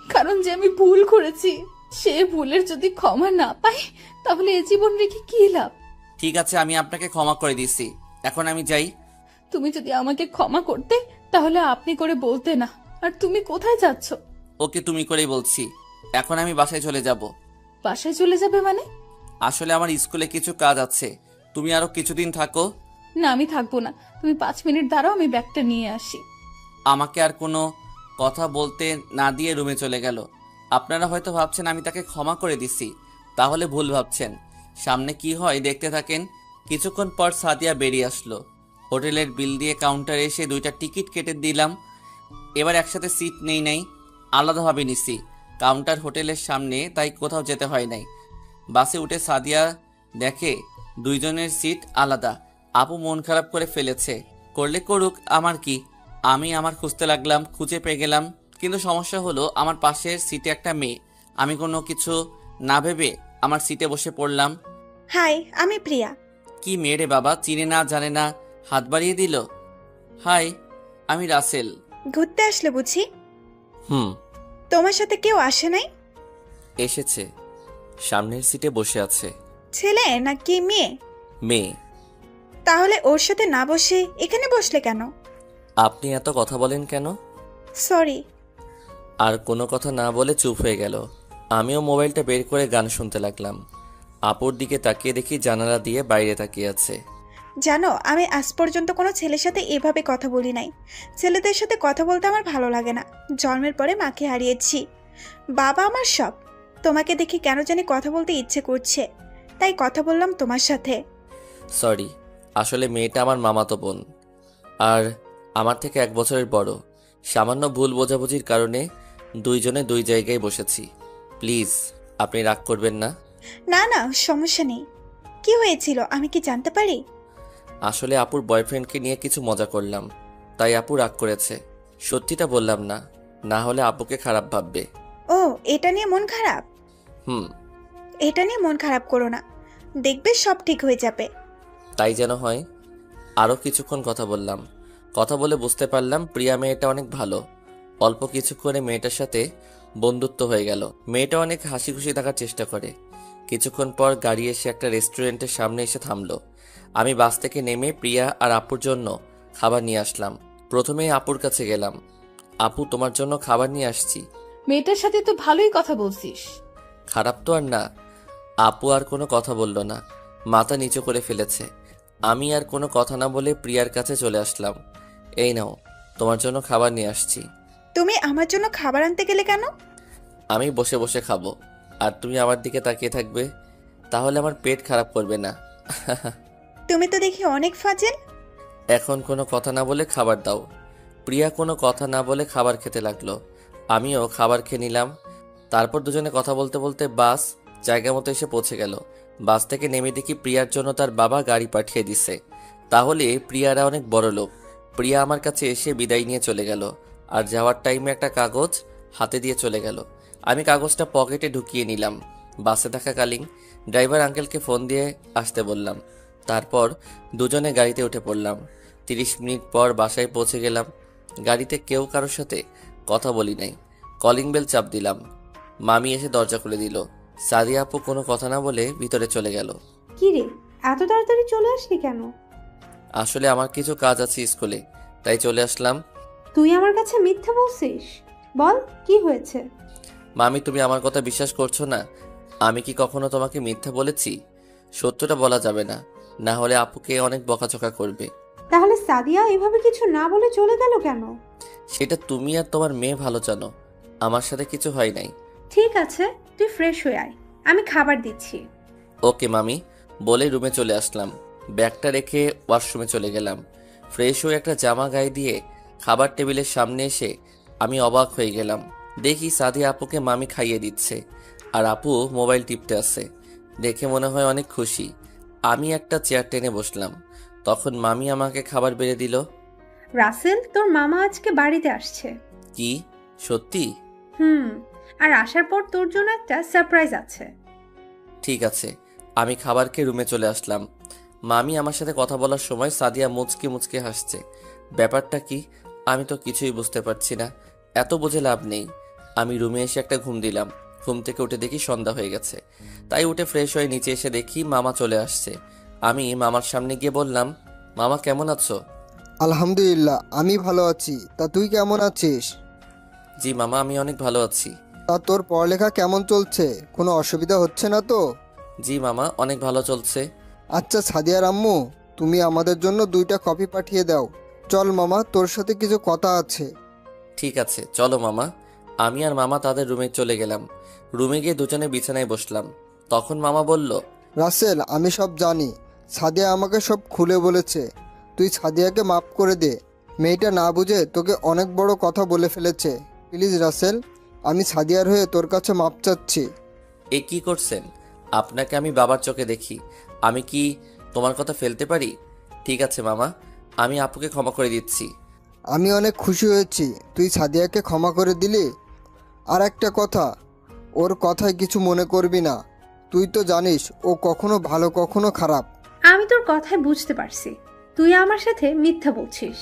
কারণ যে আমি ভুল করেছি, সে ভুলের যদি ক্ষমা না পাই, তাহলে এ জীবন রেখে কি লাভ? ঠিক আছে, আমি আপনাকে ক্ষমা করে দিচ্ছি, এখন আমি যাই। তুমি যদি আমাকে ক্ষমা করতে, তাহলে আপনি করে বলতে না। আর তুমি কোথায় যাচ্ছ? ওকে তুমি করেই বলছি, এখন আমি বাসায় চলে যাব। বাসায় চলে যাবে মানে? আসলে আমার স্কুলে কিছু কাজ আছে, তুমি আরো কিছুদিন থাকো। না, আমি থাকবো না। তুমি 5 মিনিট দাঁড়াও, আমি ব্যাগটা নিয়ে আসি। আমাকে আর কোনো কথা বলতে না দিয়ে রুমে চলে গেল। আপনারা হয়তো ভাবছেন আমি তাকে ক্ষমা করে দিছি, তাহলে ভুল ভাবছেন। সামনে কি হয় দেখতে থাকেন। কিছুক্ষণ পর সাদিয়া বেরিয়ে আসলো। হোটেলের বিল দিয়ে কাউন্টারে এসে 2টা টিকিট কেটে দিলাম। এবার একসাথে সিট নেই নাই, আলাদাভাবে নিছি। কাউন্টার হোটেলের সামনে, তাই কোথাও যেতে হয় নাই। বাসে উঠে সাদিয়া দেখে 2জনের সিট আলাদা। আপু মন খারাপ করে ফেলেছে, করলে করুক, আমার কি। আমি আমার খুঁজতে লাগলাম, খুঁজে পেয়ে গেলাম। কিন্তু সমস্যা হলো আমার পাশের সিটে একটা মেয়ে। আমি কোনো কিছু না ভেবে আমার সিটে বসে পড়লাম। হাই, আমি প্রিয়া। কি মেয়ে রে বাবা, চিনে না জানে না হাত বাড়িয়ে দিল। হাই, আমি রাসেল। ঘুরতে আসলে বুঝি? হুম। তোমার সাথে কেউ আসে নাই? এসেছে, সামনের সিটে বসে আছে। ছেলে নাকি মেয়ে? মেয়ে। তাহলে ওর সাথে না বসে এখানে বসলে কেন? আপনি এত কথা বলেন কেন? সরি। আর কোনো কথা না বলে চুপ হয়ে গেল। আমিও মোবাইলটা বের করে গান শুনতে লাগলাম। আপুর দিকে তাকিয়ে দেখি জানালা দিয়ে বাইরে তাকিয়ে আছে। জানো, আমি আজ পর্যন্ত কোনো ছেলের সাথে এভাবে কথা বলি নাই। ছেলেদের সাথে কথা বলতে আমার ভালো লাগে না। জন্মের পরে মাকে হারিয়েছি, বাবা আমার সব। তোমাকে দেখে কেন জানি কথা বলতে ইচ্ছে করছে, তাই কথা বললাম তোমার সাথে। সরি, আসলে মেয়েটা আমার মামাতো বোন, আর আমার থেকে 1 বছরের বড়। সামান্য ভুল বোঝাবুঝির কারণে 2জনে 2 জায়গায় বসেছি। প্লিজ আপনি রাগ করবেন না। না না, সমস্যা নেই। কি হয়েছিল আমি কি জানতে পারি? আসলে আপুর বয়ফ্রেন্ডকে নিয়ে কিছু মজা করলাম, তাই আপু রাগ করেছে। সত্যিটা বললাম না, না হলে আপুকে খারাপ ভাববে। ও, এটা নিয়ে মন খারাপ? হুম। এটা নিয়ে মন খারাপ করো না, দেখবে সব ঠিক হয়ে যাবে। তাই যেন হয়। আরও কিছুক্ষণ কথা বললাম। কথা বলে বুঝতে পারলাম প্রিয়া মেয়েটা অনেক ভালো। অল্প কিছুক্ষণে মেয়েটার সাথে বন্ধুত্ব হয়ে গেল। মেয়েটা অনেক হাসি খুশি থাকার চেষ্টা করে। কিছুক্ষণ পর গাড়ি এসে একটা রেস্টুরেন্টের সামনে এসে থামলো। আমি বাস থেকে নেমে প্রিয়া আর আপুর জন্য খাবার নিয়ে আসলাম। প্রথমেই আপুর কাছে গেলাম। আপু, তোমার জন্য খাবার নিয়ে আসছি। মেয়েটার সাথে তো ভালোই কথা বলছিস। খারাপ তো আর না। আপু আর কোনো কথা বলল না, মাথা নিচু করে ফেলেছে। আমি আর কোনো কথা না বলে প্রিয়ার কাছে চলে আসলাম। এই নাও, তোমার জন্য খাবার নিয়ে আসছি। তুমি আমার জন্য খাবার আনতে গেলে কেন? আমি বসে বসে খাবো, আর তুমি আমার দিকে তাকিয়ে থাকবে, তাহলে আমার পেট খারাপ করবে না। তুমি তো দেখি অনেক ফাজিল। এখন কোনো কথা না বলে খাবার দাও। প্রিয়া কোনো কথা না বলে খাবার খেতে লাগলো। আমিও খাবার খেয়ে নিলাম। তারপর দুজনে কথা বলতে বলতে বাস জায়গা মতো এসে পৌঁছে গেল। বাস থেকে নেমে দেখি প্রিয়ার জন্য তার বাবা গাড়ি পাঠিয়ে দিছে। তাহলে প্রিয়ারা অনেক বড় লোক। প্রিয়া আমার কাছে এসে বিদায় নিয়ে চলে গেল, আর যাওয়ার টাইমে একটা কাগজ হাতে দিয়ে চলে গেল। আমি কাগজটা পকেটে ঢুকিয়ে নিলাম। বাসে থাকাকালীন ড্রাইভার আঙ্কেলকে ফোন দিয়ে আসতে বললাম। তারপর দুজনে গাড়িতে উঠে পড়লাম। 30 মিনিট পর বাসায় পৌঁছে গেলাম। গাড়িতে কেউ কারোর সাথে কথা বলি নাই। কলিং বেল চাপ দিলাম। মামি এসে দরজা খুলে দিল। সাদিয়া আপু কোনো কথা না বলে ভিতরে চলে গেল। কি রে, এত তাড়াতাড়ি চলে আসলি কেন? আসলে আমার কিছু কাজ আছে স্কুলে, তাই চলে আসলাম। তুই আমার কাছে মিথ্যা বলছিস? বল, কি হয়েছে? মামি, তুমি আমার কথা বিশ্বাস করছো না? আমি কি কখনো তোমাকে মিথ্যা বলেছি? সত্যটা বলা যাবে না, না হলে আপুকে অনেক বকাঝকা করবে। তাহলে সাদিয়া এভাবে কিছু না বলে চলে গেল কেন? সেটা তুমি আর তোমার মেয়ে ভালো জানো। আমার সাথে কিছু হয় নাই। ঠিক আছে, তুই ফ্রেশ হয়ে আয়, আমি খাবার দিচ্ছি। ওকে মামি, বলে রুমে চলে আসলাম। ব্যাগটা রেখে ওয়াশরুমে চলে গেলাম। ফ্রেশ হয়ে একটা জামা গায়ে দিয়ে খাবার টেবিলের সামনে এসে আমি অবাক হয়ে গেলাম। দেখি সাদিয়া আপুকে মামি খাইয়ে দিচ্ছে, আর আপু মোবাইল টিপতে আছে। দেখে মনে হয় অনেক খুশি। আমি একটা চেয়ার টেনে বসলাম। তখন মামি আমাকে খাবার বেড়ে দিল। রাসেল, তোর মামা আজকে বাড়িতে আসছে। কি সত্যি? আর আসার পর তোর জন্য একটা সারপ্রাইজ আছে। ঠিক আছে। আমি খাবার খেয়ে রুমে চলে আসলাম। মামি আমার সাথে কথা বলার সময় সাদিয়া মুচকি মুচকি হাসছে। ব্যাপারটা কি আমি তো কিছুই বুঝতে পারছি না। এত বুঝে লাভ নেই। আমি রুমে এসে একটা ঘুম দিলাম। ঘুম থেকে উঠে দেখি সন্ধ্যা হয়ে গেছে। তাই উঠে ফ্রেশ হয়ে নিচে এসে দেখি মামা চলে আসছে। আমি মামার সামনে গিয়ে বললাম, মামা কেমন আছো? আলহামদুলিল্লাহ, আমি ভালো আছি। তা তুই কেমন আছিস? জি মামা, আমি অনেক ভালো আছি। তা তোর পড়ালেখা কেমন চলছে? কোনো অসুবিধা হচ্ছে না তো? জি মামা, অনেক ভালো চলছে। আচ্ছা সাদিয়ার আম্মু, তুমি আমাদের জন্য 2টা কপি পাঠিয়ে দাও। চল মামা, তোর সাথে কিছু কথা আছে। ঠিক আছে, চলো মামা। আমি আর মামা তাদের রুমে চলে গেলাম। রুমে গিয়ে দুজনে বিছানায় বসলাম। তখন মামা বলল, রাসেল, আমি সব জানি। সাদিয়া আমাকে সব খুলে বলেছে। তুই সাদিয়াকে মাফ করে দে। মেয়েটা না বুঝে তোকে অনেক বড় কথা বলে ফেলেছে। প্লিজ রাসেল, আমি সাদিয়ার হয়ে তোর কাছে মাপ চাচ্ছি। এ কি করছেন? আপনাকে আমি বাবার চোখে দেখি। আমি কি তোমার কথা ফেলতে পারি? ঠিক আছে মামা, আমি আপুকে ক্ষমা করে দিচ্ছি। আমি অনেক খুশি হয়েছি তুই সাদিয়াকে ক্ষমা করে দিলি। আর একটা কথা, ওর কথায় কিছু মনে করবি না। তুই তো জানিস ও কখনো ভালো কখনো খারাপ। আমি তোর কথায় বুঝতে পারছি, তুই আমার সাথে মিথ্যা বলছিস।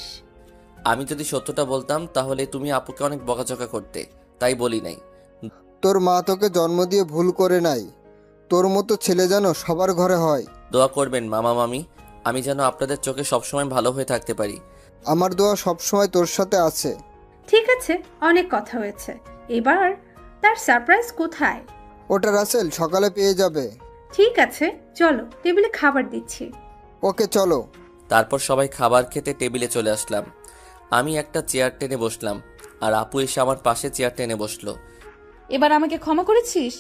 আমি যদি সত্যটা বলতাম তাহলে তুমি আপুকে অনেক বকাঝকা করতে, তাই বলি নাই। তোর মা তোকে জন্ম দিয়ে ভুল করে নাই। তোর মতো ছেলে যেন সবার ঘরে হয়। দোয়া করবেন মামা মামি, আমি যেন আপনাদের চোখে সবসময় ভালো হয়ে থাকতে পারি। আমার দোয়া সবসময় তোর সাথে আছে। ঠিক আছে, অনেক কথা হয়েছে, এবার তার সারপ্রাইজ কোথায়? ওটা রাসেল সকালে পেয়ে যাবে। ঠিক আছে, চলো, টেবিলে খাবার দিচ্ছি। ওকে চলো। তারপর সবাই খাবার খেতে টেবিলে চলে আসলাম। আমি একটা চেয়ার টেনে বসলাম, আর আপু এসে আমার পাশে চেয়ার টেনে বসলো। এবার আমাকে ক্ষমা করেছিস?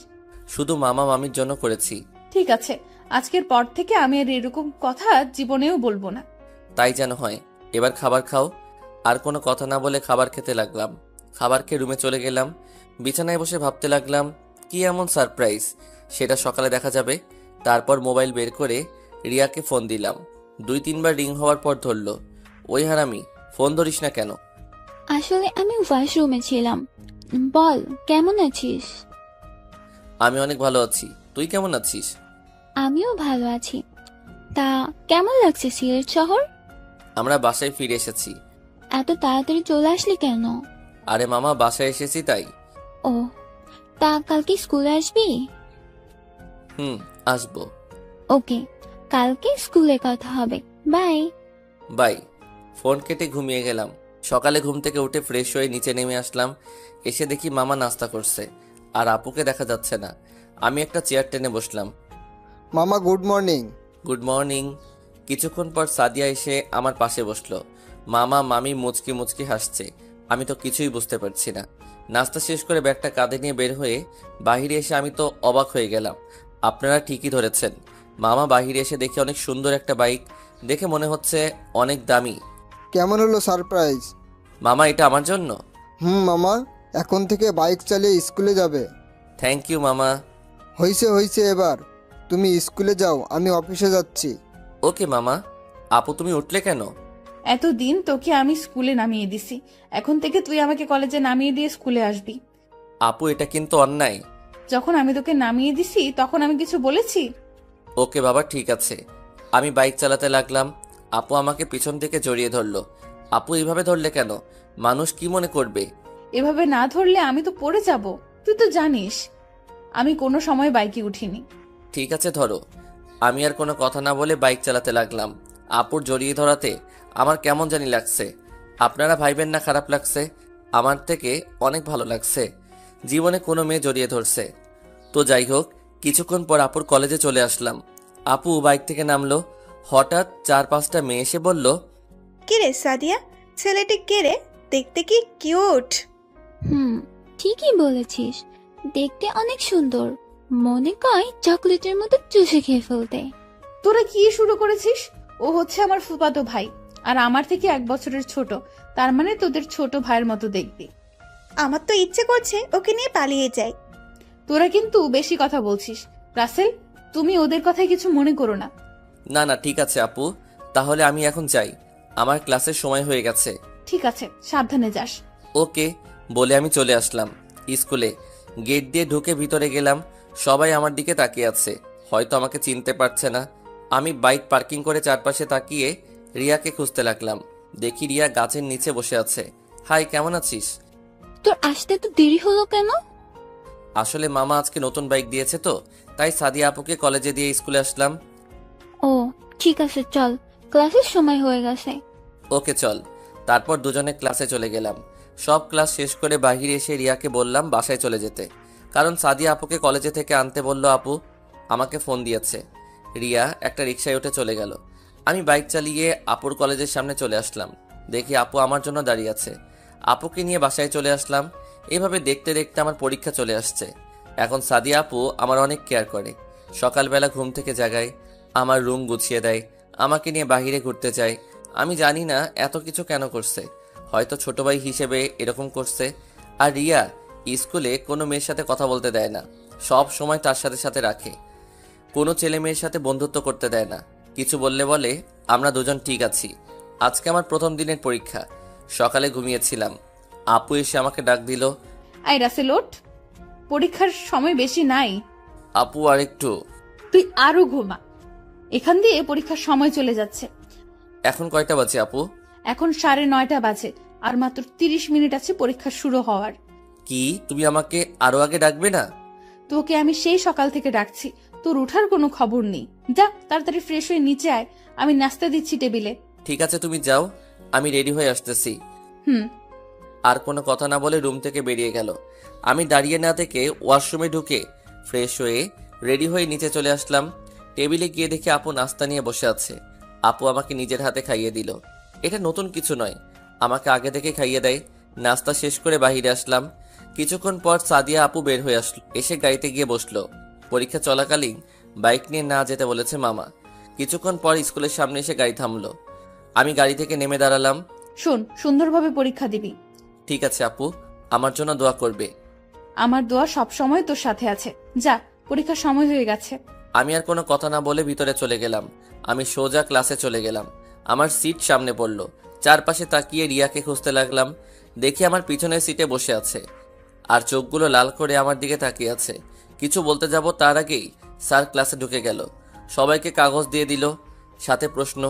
শুধু মামা মামির জন্য করেছি। ঠিক আছে, আজকের পর থেকে আমি আর এরকম কথা জীবনেও বলবো না। তাই যেন হয়। এবার খাবার খাও। আর কোনো কথা না বলে খাবার খেতে লাগলাম। খাবার খেয়ে রুমে চলে গেলাম। বিছানায় বসে ভাবতে লাগলাম কি এমন সারপ্রাইজ, সেটা সকালে দেখা যাবে। তারপর মোবাইল বের করে রিয়াকে ফোন দিলাম। 2-3 বার রিং হওয়ার পর ধরলো। ওই হারামি, ফোন ধরিস না কেন? আসলে আমি ওয়াশরুমে ছিলাম। বল, কেমন আছিস? আমি অনেক ভালো আছি, তুই কেমন আছিস? আমিও ভালো আছি। তা কেমন লাগছে সিলেট শহর? আমরা বাসায় ফিরে এসেছি। এত তাড়াতাড়ি চলে আসলি কেন? আরে মামা, বাসায় এসেছি তাই। ও, তা কালকে স্কুলে আসবি? আসবো। ওকে, কালকে স্কুলে কথা হবে। বাই। বাই। ফোন কেটে ঘুমিয়ে গেলাম। সকালে ঘুম থেকে উঠে ফ্রেশ হয়ে নিচে নেমে আসলাম। এসে দেখি মামা নাস্তা করছে, আর আপুকে দেখা যাচ্ছে না। আমি একটা চেয়ার টেনে বসলাম। মামা গুড মর্নিং। Good morning. কিছুক্ষণ পর সাদিয়া এসে আমার পাশে বসলো। মামা মামি মুচকি মুচকি হাসছে। আমি তো কিছুই বুঝতে পারছি না। নাস্তা শেষ করে ব্যাগটা কাঁধে নিয়ে বের হয়ে বাহিরে এসে আমি তো অবাক হয়ে গেলাম। আপনারা ঠিকই ধরেছেন, মামা বাহিরে এসে দেখে অনেক সুন্দর একটা বাইক, দেখে মনে হচ্ছে অনেক দামি। কেমন হলো সারপ্রাইজ? মামা এটা আমার জন্য? মামা, এখন থেকে বাইক চালিয়ে স্কুলে যাবে। থ্যাংক ইউ মামা। হইছে এবার, তুমি স্কুলে যাও, আমি অফিসে যাচ্ছি। ওকে মামা। আপু তুমি উঠলে কেন? এতদিন তোকে আমি স্কুলে নামিয়ে দিছি, এখন থেকে তুই আমাকে কলেজে নামিয়ে দিয়ে স্কুলে আসবি। আপু এটা কিন্তু অন্যায়। যখন আমি তোকে নামিয়ে দিছি তখন আমি কিছু বলেছি? ওকে বাবা ঠিক আছে। আমি বাইক চালাতে লাগলাম, আপু আমাকে পিছন থেকে জড়িয়ে ধরলো। আপু এইভাবে ধরলে কেন? মানুষ কি মনে করবে? এভাবে না ধরলে আমি তো পড়ে যাব, তুই তো জানিস আমি কোনো সময় বাইকে উঠিনি। ঠিক আছে ধরো। আমি আর কোনো কথা না বলে বাইক চালাতে লাগলাম। আপুর জড়িয়ে ধরাতে আমার কেমন জানি লাগছে। আপনারা ভাইবেন না খারাপ লাগছে? আমার থেকে অনেক ভালো লাগছে। জীবনে কোনো মেয়ে জড়িয়ে ধরছে। তো যাই হোক, কিছুক্ষণ পর আপুর কলেজে চলে আসলাম। আপু বাইক থেকে নামলো। হঠাৎ 4-5টা মেয়ে এসে বলল, কে রে সাদিয়া, ছেলেটি কে রে? দেখতে কি কিউট। ঠিকই বলেছিস, দেখতে অনেক সুন্দর, মনে কয় চকলেটের মতো চুষে খেয়ে ফেলতে। তোরা কি শুরু করেছিস? ও হচ্ছে আমার ফুফাতো ভাই, আর আমার থেকে 1 বছরের ছোট, তার মানে তোদের ছোট ভাইয়ের মতো দেখবি। আমার তো ইচ্ছে করছে ওকে নিয়ে পালিয়ে যাই। তোরা কিন্তু বেশি কথা বলছিস। রাসেল, তুমি ওদের কথায় কিছু মনে করো না। না না ঠিক আছে আপু, তাহলে আমি এখন যাই, আমার ক্লাসের সময় হয়ে গেছে। ঠিক আছে, সাবধানে যাস। ওকে বলে আমি চলে আসলাম স্কুলে। গেট দিয়ে ঢুকে ভিতরে গেলাম। সবাই আমার দিকে তাকিয়ে আছে, হয়তো আমাকে চিনতে পারছে না। আমি বাইক পার্কিং করে চারপাশে তাকিয়ে রিয়াকে খুঁজতে লাগলাম। দেখি রিয়া গাছের নিচে বসে আছে। হাই, কেমন আছিস? তোর আসতে তো দেরি হলো কেন? আসলে মামা আজকে নতুন বাইক দিয়েছে তো, তাই সাদিয়া আপুকে কলেজে দিয়ে স্কুলে আসলাম। ও ঠিক আছে, চল, ক্লাসের সময় হয়ে গেছে। ওকে চল। তারপর দুজনে ক্লাসে চলে গেলাম। সব ক্লাস শেষ করে বাহিরে এসে রিয়াকে বললাম বাসায় চলে যেতে, কারণ সাদিয়া আপুকে কলেজে থেকে আনতে বলল। আপু আমাকে ফোন দিয়েছে। রিয়া একটা রিকশায় উঠে চলে গেল। আমি বাইক চালিয়ে আপুর কলেজের সামনে চলে আসলাম। দেখি আপু আমার জন্য দাঁড়িয়ে আছে। আপুকে নিয়ে বাসায় চলে আসলাম। এভাবে দেখতে দেখতে আমার পরীক্ষা চলে আসছে। এখন সাদিয়া আপু আমার অনেক কেয়ার করে। সকালবেলা ঘুম থেকে জাগায়, আমার রুম গুছিয়ে দেয়, আমাকে নিয়ে বাহিরে ঘুরতে যায়। আমি জানি না এত কিছু কেন করছে, হয়তো ছোট ভাই হিসেবে এরকম করছে। আর রিয়া স্কুলে কোনো মেয়ের সাথে কথা বলতে দেয় না, সব সময় তার সাথে সাথে রাখে। কোনো ছেলে মেয়ের সাথে বন্ধুত্ব করতে দেয় না। কিছু বললে বলে আমরা দুজন ঠিক আছি। আজকে আমার প্রথম দিনের পরীক্ষা। সকালে ঘুমিয়েছিলাম, আপু এসে আমাকে ডাক দিল। আই রাসেল, ওঠ, পরীক্ষার সময় বেশি নাই। আপু আর একটু। তুই আরো ঘুমা, এখান দিয়ে পরীক্ষার সময় চলে যাচ্ছে। এখন কয়টা বাজে আপু? এখন 9:30 বাজে, আর মাত্র 30 মিনিট আছে পরীক্ষা শুরু হওয়ার। কি তুমি আমাকে আরো আগে ডাকবে না? তোকে আমি সেই সকাল থেকে ডাকছি, তোর উঠার কোনো খবর নেই। যা তাড়াতাড়ি ফ্রেশ হয়ে নিচে আয়, আমি নাস্তা দিচ্ছি টেবিলে। ঠিক আছে তুমি যাও, আমি রেডি হয়ে আসতেছি। হুম। আর কোনো কথা না বলে রুম থেকে বেরিয়ে গেল। আমি দাঁড়িয়ে না থেকে ওয়াশরুমে ঢুকে ফ্রেশ হয়ে রেডি হয়ে নিচে চলে আসলাম। টেবিলে গিয়ে দেখি আপু নাস্তা নিয়ে বসে আছে। আপু আমাকে নিজের হাতে খাইয়ে দিল। এটা নতুন কিছু নয়, আমাকে আগে থেকে খাইয়ে দেয়। নাস্তা শেষ করে বাহিরে আসলাম। কিছুক্ষণ পর সাদিয়া আপু বের হয়ে আসলো, এসে গাড়িতে গিয়ে বসলো। পরীক্ষা চলাকালীন বাইক নিয়ে না যেতে বলেছে মামা। কিছুক্ষণ পর স্কুলের সামনে এসে গাড়ি থামলো। আমি গাড়ি থেকে নেমে দাঁড়ালাম। শোন, সুন্দরভাবে পরীক্ষা দিবি। ঠিক আছে আপু, আমার জন্য দোয়া করবে। আমার দোয়া সব সময় তোর সাথে আছে। যা, পরীক্ষার সময় হয়ে গেছে। আমি আর কোনো কথা না বলে ভিতরে চলে গেলাম। আমি সোজা ক্লাসে চলে গেলাম। আমার সিট সামনে পড়ল। চারপাশে তাকিয়ে রিয়াকে খুঁজতে লাগলাম। দেখি আমার পিছনের সিটে বসে আছে, আর চোখগুলো লাল করে আমার দিকে তাকিয়ে আছে। কিছু বলতে যাব তার আগেই স্যার ক্লাসে ঢুকে গেল। সবাইকে কাগজ দিয়ে দিল, সাথে প্রশ্ন।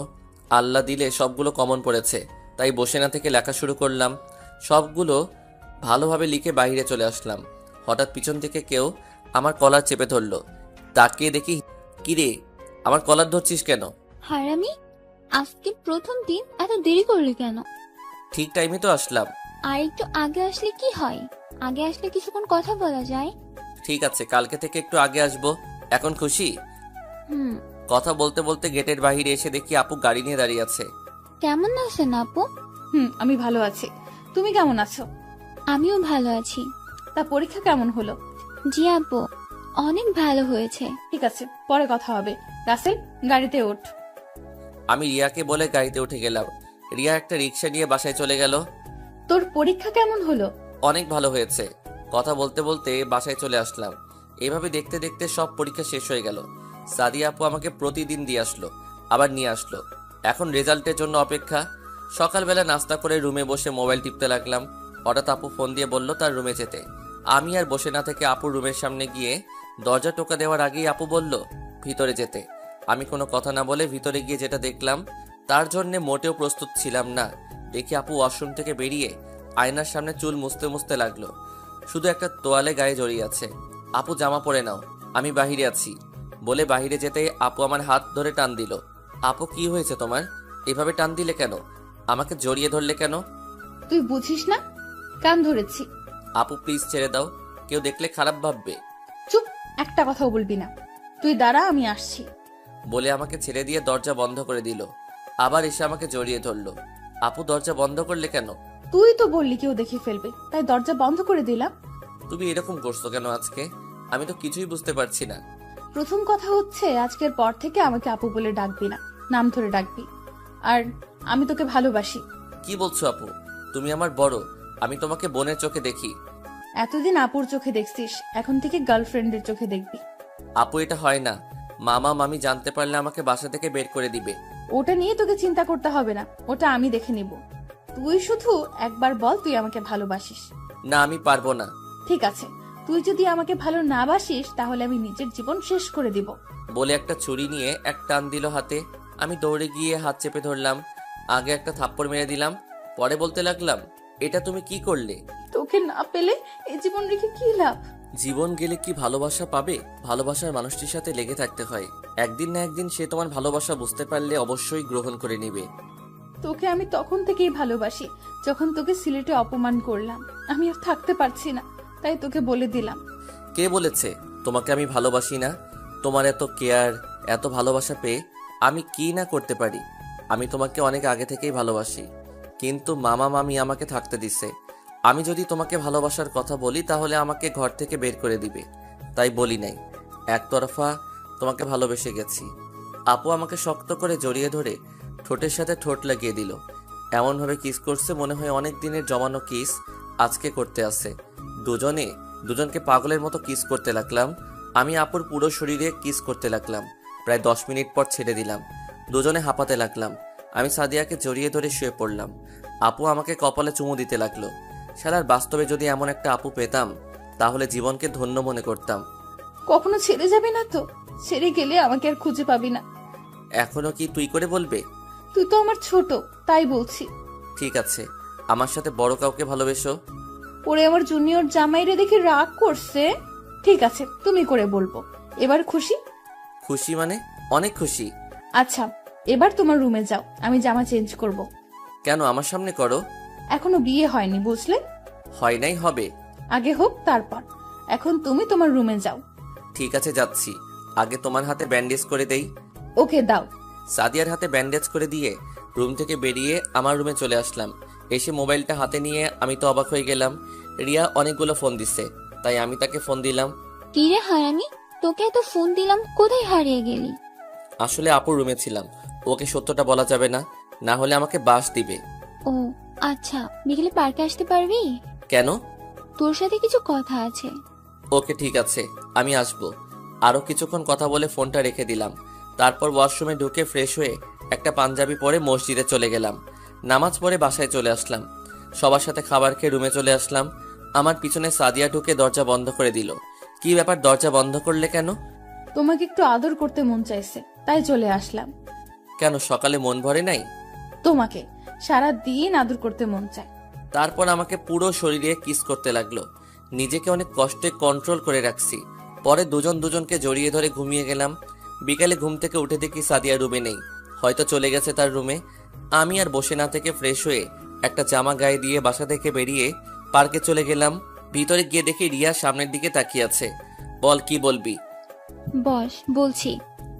আল্লাহ দিলে সবগুলো কমন পড়েছে, তাই বসে না থেকে লেখা শুরু করলাম। সবগুলো ভালোভাবে লিখে বাইরে চলে আসলাম। হঠাৎ পিছন থেকে কেউ আমার কলার চেপে ধরলো। তাকিয়ে দেখি, কিরে আমার কলার ধরছিস কেন? হারামি, আজকে প্রথম দিন, এত দেরি করলি কেন? ঠিক টাইমে তো আসলাম। আর একটু আগে আসলে কি হয়? আগে আসলে কিছুক্ষণ কথা বলা যায়। ঠিক আছে, কালকে থেকে একটু আগে আসবো। এখন খুশি? হুম। কথা বলতে বলতে গেটের বাইরে এসে দেখি আপু গাড়ি নিয়ে দাঁড়িয়ে আছে। কেমন আছেন আপু? আমি ভালো আছি। তুমি কেমন আছো? আমিও ভালো আছি। তা পরীক্ষা কেমন হলো? জি আপু, অনেক ভালো হয়েছে। ঠিক আছে, পরে কথা হবে। রাসেল, গাড়িতে ওঠ। আমি রিয়াকে বলে গাড়িতে উঠে গেলাম। রিয়া একটা রিক্সা নিয়ে বাসায় চলে গেল। তোর পরীক্ষা কেমন হলো? অনেক ভালো হয়েছে। কথা বলতে বলতে বাসায় চলে আসলাম। এভাবে দেখতে দেখতে সব পরীক্ষা শেষ হয়ে গেল। সাদিয়া আপু আমাকে প্রতিদিন দিয়ে আসলো, আবার নিয়ে আসলো। এখন রেজাল্টের জন্য অপেক্ষা। সকালবেলা নাস্তা করে রুমে বসে মোবাইল টিপতে লাগলাম। হঠাৎ আপু ফোন দিয়ে বলল তার রুমে যেতে। আমি আর বসে না থেকে আপুর রুমের সামনে গিয়ে দরজা টোকা দেওয়ার আগেই আপু বলল ভিতরে যেতে। আমি কোনো কথা না বলে ভিতরে গিয়ে যেটা দেখলাম তার জন্যে মোটেও প্রস্তুত ছিলাম না। দেখি আপু ওয়াশরুম থেকে বেরিয়ে আয়নার সামনে চুল মুছতে মুছতে লাগলো। শুধু একটা তোয়ালে গায়ে জড়িয়ে আছে। আপু জামা পরে নাও, আমি বাহিরে আছি বলে বাহিরে যেতে আপু আমার হাত ধরে টান দিল। আপু কি হয়েছে তোমার? এভাবে টান দিলে কেন? আমাকে জড়িয়ে ধরলে কেন? তুই বুঝিস না? কান ধরেছি। আপু প্লিজ ছেড়ে দাও, কেউ দেখলে খারাপ ভাববে। চুপ, একটা কথাও বলবি না। তুই দাঁড়া, আমি আসছি। বলে আমাকে ছেড়ে দিয়ে দরজা বন্ধ করে দিল। আবার এসে আমাকে জড়িয়ে ধরলো। আপু দরজা বন্ধ করলে কেন? তুই তো বললি কেউ দেখে ফেলবে, তাই দরজা বন্ধ করে দিলাম। তুমি এরকম করছো কেন আজকে? আমি তো কিছুই বুঝতে পারছি না। প্রথম কথা হচ্ছে, আজকের পর থেকে আমাকে আপু বলে ডাকবি না, নাম ধরে ডাকবি। আর আমি তোকে ভালোবাসি। কি বলছো আপু? তুমি আমার বড়, আমি তোমাকে বোনের চোখে দেখি। এতদিন আপুর চোখে দেখছিস, এখন থেকে গার্লফ্রেন্ডের চোখে দেখবি। আপু এটা হয় না। মামা মামি জানতে পারলে আমাকে বাসা থেকে বের করে দিবে। ওটা নিয়ে তোকে চিন্তা করতে হবে না, ওটা আমি দেখে নিব। তুই শুধু একবার বল তুই আমাকে ভালোবাসিস। না আমি পারবো না। ঠিক আছে, তুই যদি আমাকে ভালো না বাসিস তাহলে আমি নিজের জীবন শেষ করে দিব। বলে একটা ছুরি নিয়ে এক টান দিল হাতে। আমি দৌড়ে গিয়ে হাত চেপে ধরলাম। আগে একটা থাপ্পড় মেরে দিলাম, পরে বলতে লাগলাম এটা তুমি কি করলে? তোকে না পেলে এই জীবন রেখে কি লাভ? জীবন গেলে কি ভালোবাসা পাবে? ভালোবাসার মানুষটির সাথে লেগে থাকতে হয়। একদিন না একদিন সে তোমার ভালোবাসা বুঝতে পারলে অবশ্যই গ্রহণ করে নেবে। তোকে আমি তখন থেকেই ভালোবাসি যখন তোকে সিলেটে অপমান করলাম। আমি আর থাকতে পারছি না, তাই তোকে বলে দিলাম। কে বলেছে তোমাকে আমি ভালোবাসি না? তোমার এত কেয়ার, এত ভালোবাসা পেয়ে আমি কি না করতে পারি। আমি তোমাকে অনেক আগে থেকেই ভালোবাসি, কিন্তু মামা মামি আমাকে থাকতে দিছে। আমি যদি তোমাকে ভালোবাসার কথা বলি তাহলে আমাকে ঘর থেকে বের করে দিবে, তাই বলি নাই। একতরফা তোমাকে ভালোবেসে গেছি। আপু আমাকে শক্ত করে জড়িয়ে ধরে ঠোঁটের সাথে ঠোঁট লাগিয়ে দিল। এমনভাবে কিস করছে মনে হয় অনেক দিনের জমানো কিস আজকে করতে আসে। দুজনকে পাগলের মতো কিস করতে লাগলাম। আমি আপুর পুরো শরীরে কিস করতে লাগলাম। প্রায় 10 মিনিট পর ছেড়ে দিলাম। দুজনে হাঁপাতে লাগলাম। আমি সাদিয়াকে জড়িয়ে ধরে শুয়ে পড়লাম। আপু আমাকে কপালে চুমু দিতে লাগলো। শালার বাস্তবে যদি এমন একটা আপু পেতাম তাহলে জীবনকে ধন্য মনে করতাম। কখনো ছেড়ে যাবে না তো? ছেড়ে গেলে আমাকে আর খুঁজে পাবি না। এখনো কি তুই করে বলবে? তুই তো আমার ছোট, তাই বলছি। ঠিক আছে, আমার সাথে বড় কাউকে ভালোবেসো। ওরে আমার জুনিয়র জামাইরে দেখে রাগ করছে। ঠিক আছে, তুমি করে বলবো। এবার খুশি? খুশি মানে? অনেক খুশি। আচ্ছা, এবার তোমার রুমে যাও, আমি জামা চেঞ্জ করব। কেন আমার সামনে করো? এখনো বিয়ে হয়নি, বুঝলে? হয় নাই, হবে। আগে হোক তারপর। এখন তুমি তোমার রুমে যাও। ঠিক আছে যাচ্ছি। আগে তোমার হাতে ব্যান্ডেজ করে দেই। ওকে দাও। সাদিয়ার হাতে ব্যান্ডেজ করে দিয়ে রুম থেকে বেরিয়ে আমার রুমে চলে আসলাম। এসে মোবাইলটা হাতে নিয়ে আমি তো অবাক হয়ে গেলাম। রিয়া অনেকগুলো ফোন দিচ্ছে, তাই আমি তাকে ফোন দিলাম। কি রে হারামি, তোকে এত ফোন দিলাম, কোথায় হারিয়ে গেলি? আসলে আপুর রুমে ছিলাম। ওকে সত্যটা বলা যাবে না, না হলে আমাকে বাস দিবে। ও আচ্ছা, বিকেলে পার্কে আসতে পারবি? কেন? তোর সাথে কিছু কথা আছে। ওকে ঠিক আছে, আমি আসবো। আরো কিছুক্ষণ কথা বলে ফোনটা রেখে দিলাম। তারপর ওয়াশরুমে ঢুকে ফ্রেশ হয়ে একটা পাঞ্জাবি পরে মসজিদে চলে গেলাম। নামাজ পড়ে বাসায় চলে আসলাম। সবার সাথে খাবার খেয়ে রুমে চলে আসলাম। আমার পিছনে সাদিয়া ঢুকে দরজা বন্ধ করে দিল। কি ব্যাপার, দরজা বন্ধ করলে কেন? তোমাকে একটু আদর করতে মন চাইছে, তাই চলে আসলাম। কেন, সকালে মন ভরে নাই? তোমাকে সারা দিন আদর করতে মন চায়। তারপর আমাকে পুরো শরীরে কিস করতে লাগলো। নিজেকে অনেক কষ্টে কন্ট্রোল করে রাখছি। পরে দুজনকে জড়িয়ে ধরে ঘুমিয়ে গেলাম। বিকালে ঘুম থেকে উঠে দেখি সাদিয়া রুমে নেই, হয়তো চলে গেছে তার রুমে। আমি আর বসে না থেকে ফ্রেশ হয়ে একটা জামা গায়ে দিয়ে বাসা থেকে বেরিয়ে পার্কে চলে গেলাম। ভিতরে গিয়ে দেখি রিয়া সামনের দিকে তাকিয়ে আছে। বল, কি বলবি? বস, বলছি।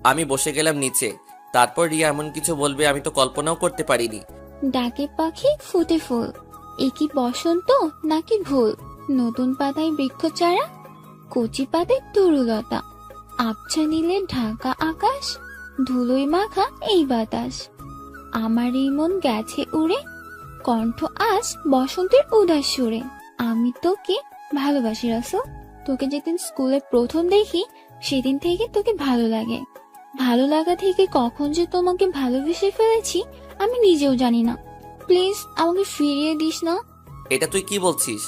আমি বসে গেলাম নিচে। তারপর রিয়া এমন কিছু বলবে আমি তো কল্পনাও করতে পারিনি। ডাকে পাখি ফুটে ফুল, এ কি বসন্ত নাকি ভুল? নতুন পাতায় বৃক্ষ চারা, কচি পাতায় তরুলতা, আবছা নীলে ঢাকা আকাশ, ধুলোয় মাখা এই বাতাস। আমার এই মন গেছে উড়ে, কণ্ঠ আজ বসন্তের উদাস সুরে। আমি তোকে ভালোবাসি রাসেল। তোকে যেদিন স্কুলে প্রথম দেখি সেদিন থেকে তোকে ভালো লাগে। ভালো লাগা থেকে কখন যে তোমাকে ভালোবেসে ফেলেছি আমি নিজেও জানি না। প্লিজ আমাকে ফিরিয়ে দিস না। এটা তুই কি বলছিস?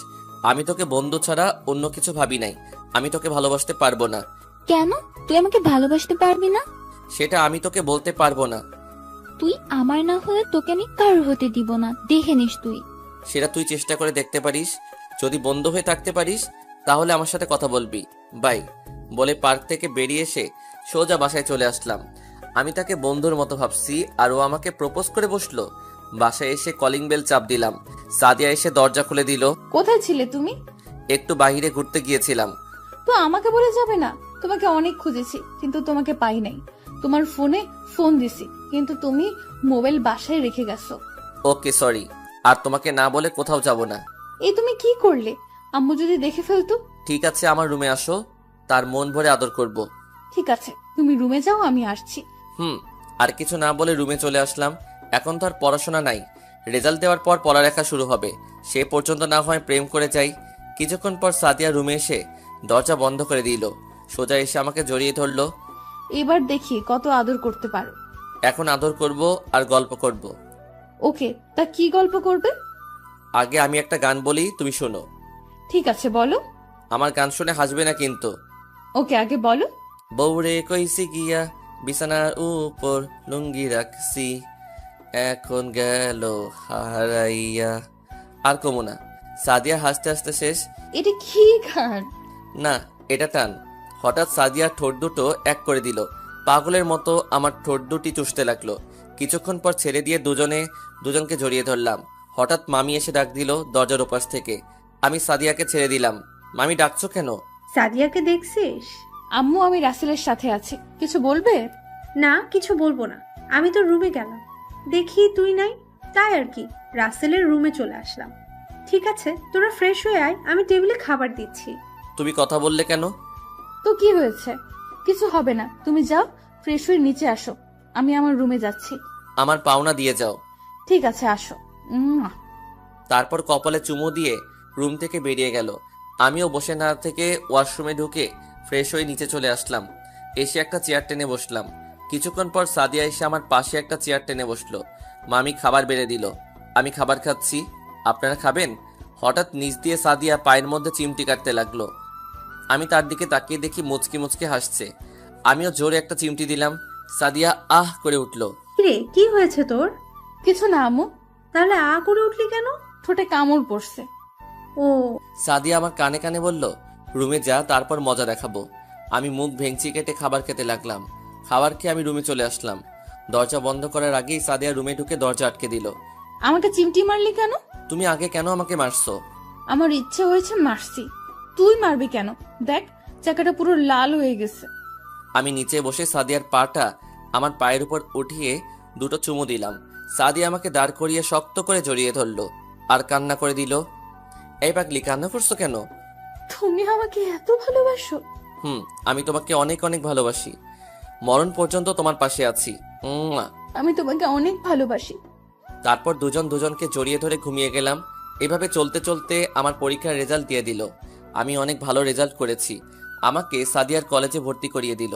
আমি তোকে বন্ধু ছাড়া অন্য কিছু ভাবি নাই। আমি তোকে ভালোবাসতে পারবো না। কেন তুই আমাকে ভালোবাসতে পারবি না? সেটা আমি তোকে বলতে পারবো না। তুই আমার না হলে তোকে আমি কারোর হতে দিব না, দেখে নিস তুই। সেটা তুই চেষ্টা করে দেখতে পারিস। যদি বন্ধু হয়ে থাকতে পারিস তাহলে আমার সাথে কথা বলবি। বাই বলে পার্ক থেকে বেরিয়ে এসে সোজা বাসায় চলে আসলাম। আমি তাকে বন্ধুর মতো ভাবছি আর ও আমাকে প্রপোজ করে বসলো। বাসায় এসে কলিং বেল চাপ দিলাম। সাদিয়া এসে দরজা খুলে দিল। কোথায় ছিলে তুমি? একটু বাইরে ঘুরতে গিয়েছিলাম। তো আমাকে বলে যাবে না? তোমাকে অনেক খুঁজেছি কিন্তু তোমাকে পাই নাই। তোমার ফোনে ফোন দিছি কিন্তু তুমি মোবাইল বাসায় রেখে গেছো। ওকে সরি। আর তোমাকে না বলে কোথাও যাব না। এই তুমি কি করলে? আম্মু যদি দেখে ফেলতো? ঠিক আছে আমার রুমে আসো, তার মন ভরে আদর করব। ঠিক আছে তুমি রুমে যাও, আমি আসছি। আর কিছু না বলে রুমে চলে আসলাম। এখন তো আর পড়াশোনা নাই। রেজাল্ট দেওয়ার পর পড়ালেখা শুরু হবে। সে পর্যন্ত না হয় প্রেম করে যাই। কিছুক্ষণ পর সাদিয়া রুমে এসে দরজা বন্ধ করে দিল। সোজা এসে আমাকে জড়িয়ে ধরলো। এবার দেখি কত আদর করতে পারো। এখন আদর করব আর গল্প করব। ওকে, তা কি গল্প করবে? আগে আমি একটা গান বলি, তুমি শোনো। ঠিক আছে বলো। আমার গান শুনে হাসবে না কিন্তু। ওকে আগে বলো। বউরে কইছি গিয়া বিছানার উপর লুঙ্গি রাখছি, এখন গেল হারাইয়া। আর কমো না। সাদিয়া হাসতে হাসতে শেষ। এটা কি গান? না এটা টান। হঠাৎ সাদিয়া ঠোঁট দুটো এক করে দিল। পাগলের মতো আমার ঠোঁট দুটি চুষতে লাগলো। কিছুক্ষণ পর ছেড়ে দিয়ে দুজনকে জড়িয়ে ধরলাম। হঠাৎ মামি এসে ডাক দিল দরজার ওপাশ থেকে। আমি সাদিয়াকে ছেড়ে দিলাম। মামি ডাকছো কেন? সাদিয়াকে দেখছিস? আম্মু আমি রাসেলের সাথে আছি, কিছু বলবে? না কিছু বলবো না। আমি তো রুমে গেলাম, দেখি তুই নাই, তাই আর কি রাসেলের রুমে চলে আসলাম। ঠিক আছে তোরা ফ্রেশ হয়ে আয়, আমি টেবিলে খাবার দিচ্ছি। তুমি কথা বললে কেন? তো কি হয়েছে? কিছু হবে না, তুমি যাও ফ্রেশ হয়ে নিচে আসো, আমি আমার রুমে যাচ্ছি। আমার পাওনা দিয়ে যাও। ঠিক আছে আসো। তারপর কপালে চুমু দিয়ে রুম থেকে বেরিয়ে গেল। আমিও বসে না থেকে ওয়াশরুমে ঢুকে ফ্রেশ হয়ে নিচে চলে আসলাম। এসে একটা চেয়ার টেনে বসলাম। কিছুক্ষণ পর সাদিয়া এসে আমার পাশে একটা চেয়ার টেনে বসলো। মামি খাবার বেড়ে দিল। আমি খাবার খাচ্ছি। আপনারা খাবেন? হঠাৎ নিচ দিয়ে সাদিয়া পায়ের মধ্যে চিমটি কাটতে লাগলো। আমি তার দিকে তাকিয়ে দেখি মুচকি মুচকি হাসছে। আমিও জোরে একটা চিমটি দিলাম। সাদিয়া আহ করে উঠলো। কিরে কি হয়েছে তোর? কিছু না আম্মু, তাহলে আ করে উঠলি কেন? ঠোঁটে কামড় পড়ছে। ও সাদিয়া আমার কানে কানে বলল, রুমে যা, তারপর মজা দেখাবো। আমি মুখ ভেঙচি কেটে খাবার খেতে লাগলাম। খাবার খেয়ে আমি রুমে চলে আসলাম। দরজা বন্ধ করার আগেই সাদিয়া রুমে ঢুকে দরজা আটকে দিল। আমাকে চিমটি মারলি কেন? তুমি আগে কেন আমাকে মারছো? আমার ইচ্ছে হয়েছে মারছি। তুই মারবি কেন? দেখ চাকাটা পুরো লাল হয়ে গেছে। আমি নিচে বসে সাদিয়ার পাটা আমার পায়ের উপর উঠিয়ে দুটো চুমু দিলাম। সাদিয়া আমাকে দাঁড় করিয়ে শক্ত করে জড়িয়ে ধরলো আর কান্না করে দিল। এই পাগলি কান্না করছো কেন? তুমি আমাকে এত ভালোবাসো? আমি তোমাকে অনেক অনেক ভালোবাসি। মরণ পর্যন্ত তোমার পাশে আছি। আমি তোমাকে অনেক ভালোবাসি। তারপর দুজনকে জড়িয়ে ধরে ঘুমিয়ে গেলাম। এভাবে চলতে চলতে আমার পরীক্ষার রেজাল্ট দিয়ে দিল। আমি অনেক ভালো রেজাল্ট করেছি। আমাকে সাদিয়ার কলেজে ভর্তি করিয়ে দিল।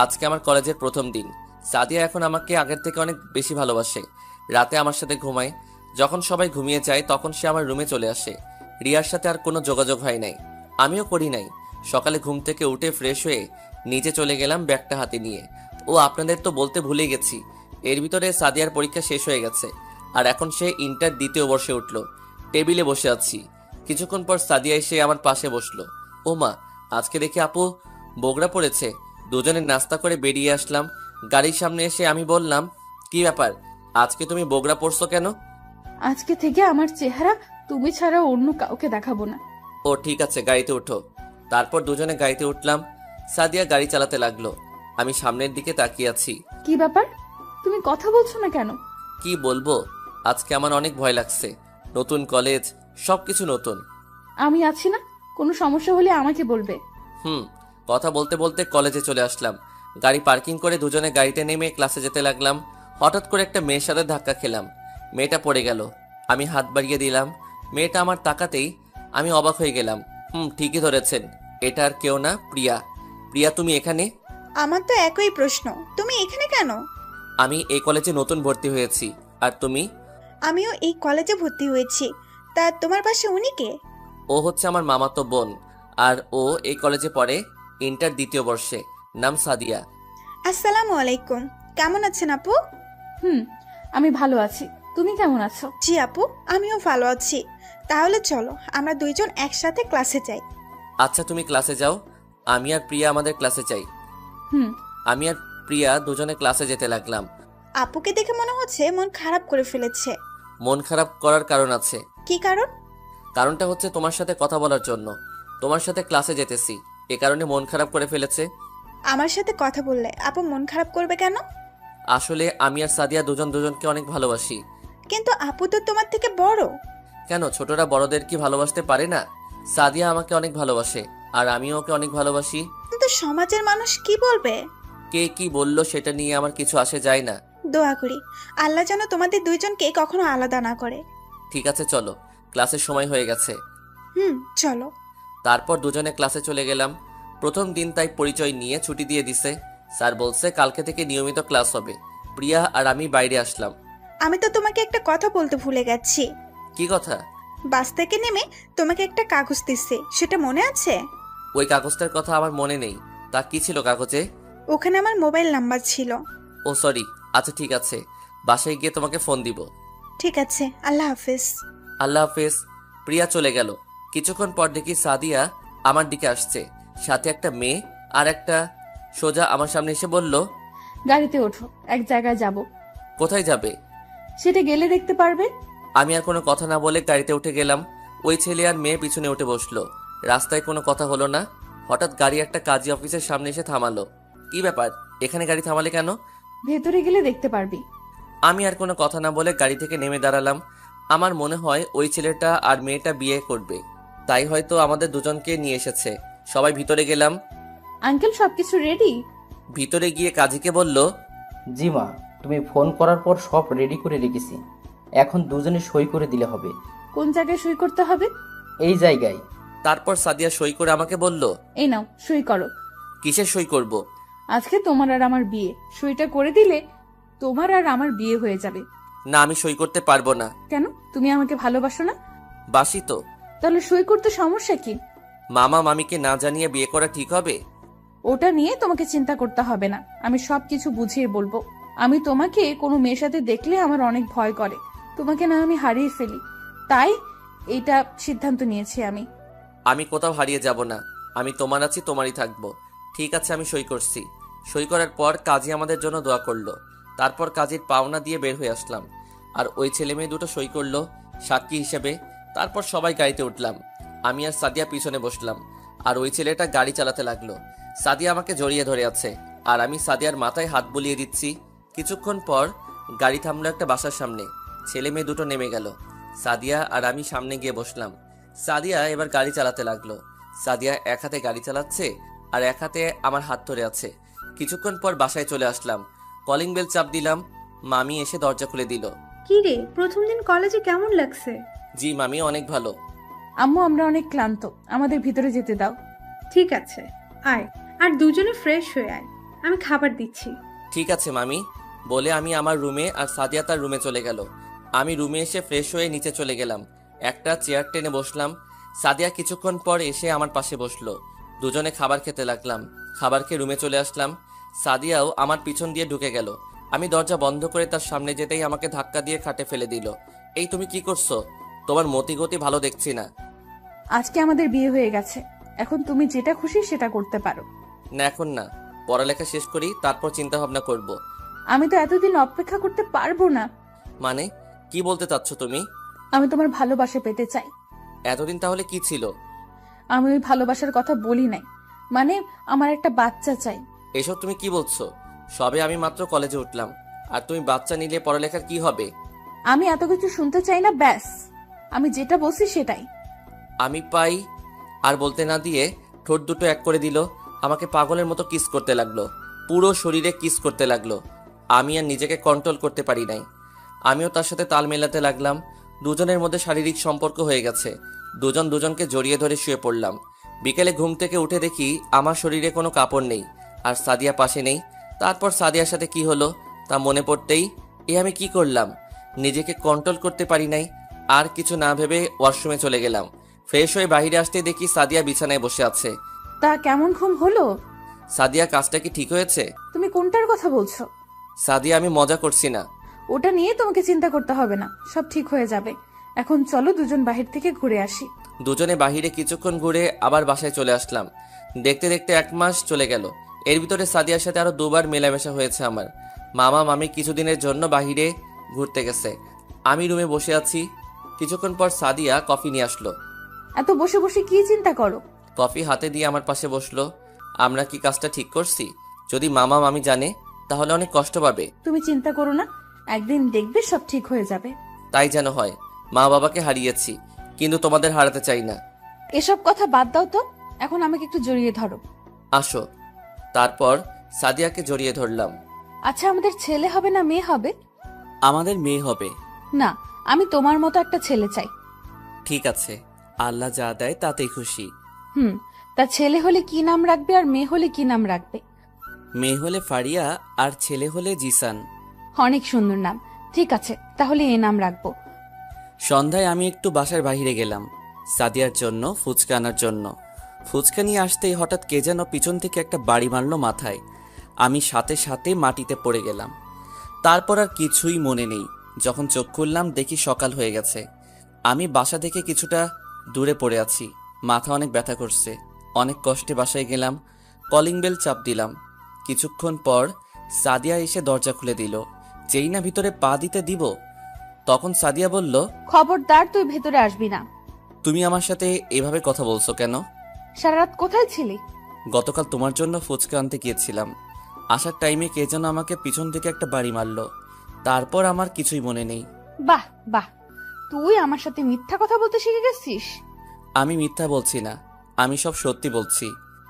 আজকে আমার কলেজের প্রথম দিন। সাদিয়া এখন আমাকে আগের থেকে অনেক বেশি ভালোবাসে। রাতে আমার সাথে ঘুমায়। যখন সবাই ঘুমিয়ে যায় তখন সে আমার রুমে চলে আসে। রিয়ার সাথে আর কোনো যোগাযোগ হয় নাই, আমিও করি নাই। সকালে ঘুম থেকে উঠে ফ্রেশ হয়ে নিচে চলে গেলাম ব্যাগটা হাতে নিয়ে। ও আপনাদের তো বলতে ভুলে গেছি, এর ভিতরে সাদিয়ার পরীক্ষা শেষ হয়ে গেছে আর এখন সে ইন্টার দ্বিতীয় বর্ষে উঠল। টেবিলে বসে আছি। কিছুক্ষণ পর সাদিয়া এসে আমার পাশে বসলো। ও মা, আজকে দেখি আপু বগড়া পড়েছে। দুজনে নাস্তা করে বেরিয়ে আসলাম। গাড়ির সামনে এসে আমি বললাম, কি ব্যাপার, আজকে তুমি বগড়া পড়ছো কেন? আজকে থেকে আমার চেহারা তুমি ছাড়া অন্য কাউকে দেখাবো না। ও ঠিক আছে, গাড়িতে উঠো। তারপর দুজনে গাড়িতে উঠলাম। সাদিয়া গাড়ি চালাতে লাগলো। আমি সামনের দিকে তাকিয়ে আছি। কি ব্যাপার, তুমি কথা বলছো না কেন? কি বলবো, আজকে আমার অনেক ভয় লাগছে। নতুন কলেজ, সবকিছু নতুন। আমি আছি না, কোনো সমস্যা হলে আমাকে বলবে। কথা বলতে বলতে কলেজে চলে আসলাম। গাড়ি পার্কিং করে দুজনে গাড়িতে নেমে ক্লাসে যেতে লাগলাম। হঠাৎ করে একটা মেয়ের সাথে ধাক্কা খেলাম। মেয়েটা পড়ে গেল। আমি হাত বাড়িয়ে দিলাম। মেয়েটা আমার তাকাতেই আমি অবাক হয়ে গেলাম। ঠিকই ধরেছেন, এটা আর কেউ না, প্রিয়া। প্রিয়া, তুমি এখানে? আমার তো একই প্রশ্ন, তুমি এখানে কেন? আমি এই কলেজে নতুন ভর্তি হয়েছি। আর তুমি? আমিও এই কলেজে ভর্তি হয়েছি। তা তোমার পাশে উনি কে? ও হচ্ছে আমার মামাতো বোন। আর ও এই কলেজে পড়ে, ইন্টার দ্বিতীয় বর্ষে। নাম সাদিয়া। আসসালামু আলাইকুম। কেমন আছেন আপু? আমি ভালো আছি, তুমি কেমন আছো? জি আপু, আমিও ভালো আছি। তাহলে চলো আমরা দুইজন একসাথে ক্লাসে যাই। আচ্ছা, তুমি ক্লাসে যাও, আমি আর প্রিয়া আমাদের ক্লাসে যাই। হুম। আমি আর প্রিয়া দুজনে ক্লাসে যেতে লাগলাম। আপুকে দেখে মনে হচ্ছে মন খারাপ করে ফেলেছে। মন খারাপ করার কারণ আছে। কি কারণ? কারণটা হচ্ছে তোমার সাথে কথা বলার জন্য। তোমার সাথে ক্লাসে যেতেছি, এ কারণে মন খারাপ করে ফেলেছে। আমার সাথে কথা বললে আপু মন খারাপ করবে কেন? আসলে আমি আর সাদিয়া দুজনকে অনেক ভালোবাসি। কিন্তু আপু তো তোমার থেকে বড়। কেন, ছোটরা বড়দের কি ভালোবাসতে পারে না? সাদিয়া আমাকে অনেক ভালোবাসে, আর আমিও ওকে অনেক ভালোবাসি। কিন্তু সমাজের মানুষ কি বলবে? কে কি বললো সেটা নিয়ে আমার কিছু আসে যায় না। দোয়া করি আল্লাহ যেন তোমাদের দুইজনকে কখনো আলাদা না করে। ঠিক আছে, চলো, ক্লাসের সময় হয়ে গেছে। চলো। তারপর দুজনে ক্লাসে চলে গেলাম। প্রথম দিন তাই পরিচয় নিয়ে ছুটি দিয়ে দিছে। স্যার বলছে কালকে থেকে নিয়মিত ক্লাস হবে। প্রিয়া আর আমি বাইরে আসলাম। আমি তো তোমাকে একটা কথা বলতে ভুলে গেছি। কি কথা? বাস থেকে নেমে তোমাকে একটা কাগজ দিচ্ছে, সেটা মনে আছে? ওই কাগজটার কথা আমার মনে নেই। তা কি ছিল কাগজে? ওখানে আমার মোবাইল নাম্বার ছিল। ও সরি, আচ্ছা ঠিক আছে, বাসায় গিয়ে তোমাকে ফোন দিব। ঠিক আছে, আল্লাহ হাফেজ। আল্লাহ হাফেজ। প্রিয়া চলে গেল। কিছুক্ষণ পর দেখি সাদিয়া আমার দিকে আসছে, সাথে একটা মেয়ে আর একটা। সোজা আমার সামনে এসে বলল, গাড়িতে ওঠো, এক জায়গায় যাব। কোথায় যাবে? সেটা গেলে দেখতে পারবে। আমি আর কোনো কথা না বলে গাড়িতে উঠে গেলাম। ওই ছেলে আর মেয়ে পিছনে উঠে বসলো। রাস্তায় কোনো কথা হলো না। হঠাৎ গাড়ি একটা কাজী অফিসের সামনে এসে থামালো। কি ব্যাপার, এখানে গাড়ি থামালে কেন? ভেতরে গেলে দেখতে পারবি। আমি আর কোনো কথা না বলে গাড়ি থেকে নেমে দাঁড়ালাম। আমার মনে হয় ওই ছেলেটা আর মেয়েটা বিয়ে করবে, তাই হয়তো আমাদের দুজনকে নিয়ে এসেছে। সবাই ভিতরে গেলাম। আঙ্কেল, সবকিছু রেডি? ভিতরে গিয়ে কাজীকে বলল, জি মা, তুমি ফোন করার পর সব রেডি করে রেখেছি। এখন দুজনে সই করে দিলে হবে। কোন জায়গায় সই করতে হবে? এই জায়গায়। তারপর সাদিয়া সই করে আমাকে বলল, এই নাও, সই করো। কিসের সই করব? আজকে তোমার আর আমার বিয়ে, সইটা করে দিলে তোমার আর আমার বিয়ে হয়ে যাবে। না, আমি সই করতে পারবো না। কেন, তুমি আমাকে ভালোবাসো না? বাসি তো। তাহলে সই করতে সমস্যা কি? মামা মামিকে না জানিয়ে বিয়ে করা ঠিক হবে? ওটা নিয়ে তোমাকে চিন্তা করতে হবে না, আমি সবকিছু বুঝিয়ে বলবো। আমি তোমাকে কোনো মেয়ের সাথে দেখলে আমার অনেক ভয় করে, তোমাকে না আমি হারিয়ে ফেলি, তাই এইটা সিদ্ধান্ত নিয়েছি আমি। আমি কোথাও হারিয়ে যাব না, আমি তোমার আছি, তোমারই থাকবো। ঠিক আছে, আমি সই করছি। সই করার পর কাজী আমাদের জন্য দোয়া করলো। তারপর কাজীর পাওনা দিয়ে বের হয়ে আসলাম। আর ওই ছেলে মেয়ে দুটো সই করলো সাক্ষী হিসেবে। তারপর সবাই গাড়িতে উঠলাম। আমি আর সাদিয়া পিছনে বসলাম, আর ওই ছেলেটা গাড়ি চালাতে লাগলো। সাদিয়া আমাকে জড়িয়ে ধরে আছে, আর আমি সাদিয়ার মাথায় হাত বুলিয়ে দিচ্ছি। কিছুক্ষণ পর গাড়ি থামলো একটা বাসার সামনে। ছেলে মেয়ে দুটো নেমে গেল। সাদিয়া আর আমি সামনে গিয়ে বসলাম। সাদিয়া এবার গাড়ি চালাতে লাগলো। সাদিয়া এক হাতে গাড়ি চালাচ্ছে আর এক হাতে আমার হাত ধরে আছে। কিছুক্ষণ পর বাসায় চলে আসলাম। কলিং বেল চাপ দিলাম। মামি এসে দরজা খুলে দিল। কি রে, প্রথম দিন কলেজে কেমন লাগছে? জি মামি, অনেক ভালো। আম্মু, আমরা অনেক ক্লান্ত, আমাদের ভিতরে যেতে দাও। ঠিক আছে, আয়। আর দুজনে ফ্রেশ হয়ে আয়, আমি খাবার দিচ্ছি। ঠিক আছে মামি, বলে আমি আমার রুমে আর সাদিয়া তার রুমে চলে গেল। আমি রুমে এসে ফ্রেশ হয়ে নিচে চলে গেলাম। একটা চেয়ার টেনে বসলাম। সাদিয়া কিছুক্ষণ পর এসে আমার পাশে বসলো। দুজনে খাবার খেতে লাগলাম। খাবার খেয়ে রুমে চলে আসলাম। সাদিয়াও আমার পিছন দিয়ে ঢুকে গেল। আমি দরজা বন্ধ করে তার সামনে যেতেই আমাকে ধাক্কা দিয়ে খাটে ফেলে দিল। এই তুমি কি করছো? তোমার মতিগতি ভালো দেখছি না। আজকে আমাদের বিয়ে হয়ে গেছে, এখন তুমি যেটা খুশি সেটা করতে পারো। না, এখন না, পড়ালেখা শেষ করি, তারপর চিন্তা ভাবনা করব। আমি তো এতদিন অপেক্ষা করতে পারবো না। মানে কি বলতে চাচ্ছ তুমি? আমি তোমার ভালোবাসা পেতে চাই। এতদিন তাহলে কি ছিল? আমি ওই ভালোবাসার কথা বলি নাই, মানে আমার একটা বাচ্চা চাই। এসব তুমি কি বলছো? সবে আমি মাত্র কলেজে উঠলাম, আর তুমি বাচ্চা নিলে পড়ালেখার কি হবে? আমি এত কিছু শুনতে চাই না, ব্যাস। আমি যেটা বলছি সেটাই। আমি পাই আর বলতে না দিয়ে ঠোঁট দুটো এক করে দিল। আমাকে পাগলের মতো কিস করতে লাগলো, পুরো শরীরে কিস করতে লাগলো। আমি আর নিজেকে কন্ট্রোল করতে পারি নাই। আমিও তার সাথে তাল মেলাতে লাগলাম। দুজনের মধ্যে শারীরিক সম্পর্ক হয়ে গেছে। দুজন দুজনকে জড়িয়ে ধরে শুয়ে পড়লাম। বিকেলে ঘুম থেকে উঠে দেখি আমার শরীরে কোনো কাপড় নেই, আর সাদিয়া পাশে নেই। তারপর সাদিয়ার সাথে কি হলো তা মনে পড়তেই আমি কি করলাম, নিজেকে কন্ট্রোল করতে পারি নাই। আর কিছু না ভেবে ওয়াশরুমে চলে গেলাম। ফ্রেশ হয়ে বাইরে আসতে দেখি সাদিয়া বিছানায় বসে আছে। তা কেমন ঘুম হলো? সাদিয়া, কাজটা কি ঠিক হয়েছে? তুমি কোনটার কথা বলছো? সাদিয়া, আমি মজা করছি না। ওটা নিয়ে তোমাকে চিন্তা করতে হবে না, সব ঠিক হয়ে যাবে। এখন চলো দুজন বাহির থেকে ঘুরে আসি। দুজনে বাহিরে কিছুক্ষণ ঘুরে আবার বাসায় চলে আসলাম। দেখতে দেখতে 1 মাস চলে গেল। এর ভিতরে সাদিয়ার সাথে আরো 2বার মেলামেশা হয়েছে আমার। মামা মামি কিছুদিনের জন্য বাহিরে ঘুরতে গেছে। আমি রুমে বসে আছি। কিছুক্ষণ পর সাদিয়া কফি নিয়ে আসলো। এত বসে বসে কি চিন্তা করো? কফি হাতে দিয়ে আমার পাশে বসলো। আমরা কি কাজটা ঠিক করছি? যদি মামা মামি জানে তাহলে অনেক কষ্ট পাবে। তুমি চিন্তা করো না, একদিন দেখবে সব ঠিক হয়ে যাবে। তাই যেন হয়। মা বাবাকে হারিয়েছি, কিন্তু তোমাদের হারাতে চাই না। এসব কথা বাদ দাও তো, এখন আমাকে একটু জড়িয়ে ধরো। আসো। তারপর সাদিয়াকে জড়িয়ে ধরলাম। আচ্ছা, আমাদের ছেলে হবে না মেয়ে হবে? আমাদের মেয়ে হবে। না, আমি তোমার মতো একটা ছেলে চাই। ঠিক আছে, আল্লাহ যা দেয় তাতেই খুশি। তা ছেলে হলে কি নাম রাখবে আর মেয়ে হলে কি নাম রাখবে? মেয়ে হলে ফারিয়া আর ছেলে হলে জিসান। অনেক সুন্দর নাম। ঠিক আছে, তাহলে এ নাম রাখবো। সন্ধ্যায় আমি একটু বাসার বাইরে গেলাম সাদিয়ার জন্য ফুচকা আনার জন্য। ফুচকা নিয়ে আসতেই হঠাৎ কে যেন পিছন থেকে একটা বাড়ি মারল মাথায়। আমি সাথে সাথে মাটিতে পড়ে গেলাম। তারপর আর কিছুই মনে নেই। যখন চোখ খুললাম দেখি সকাল হয়ে গেছে। আমি বাসা থেকে কিছুটা দূরে পড়ে আছি। মাথা অনেক ব্যথা করছে। অনেক কষ্টে বাসায় গেলাম। কলিং বেল চাপ দিলাম। কিছুক্ষণ পর সাদিয়া এসে দরজা খুলে দিল। যেই না ভিতরে পা দিতে দিব তখন সাদিয়া বলল, খবরদার তুই ভেতরে আসবি না। তুমি আমার সাথে এভাবে কথা বলছো কেন? সারা রাত কোথায় ছিলি? গতকাল তোমার জন্য ফুচকা আনতে গিয়েছিলাম। আসার টাইমে কে যেন আমাকে পিছন থেকে একটা বাড়ি মারলো। তারপর আমার কিছুই মনে নেই। বাহ বাহ, তুই আমার সাথে মিথ্যা কথা বলতে শিখে গেছিস। আমি মিথ্যা বলছি না, আমি সব সত্যি বলছি।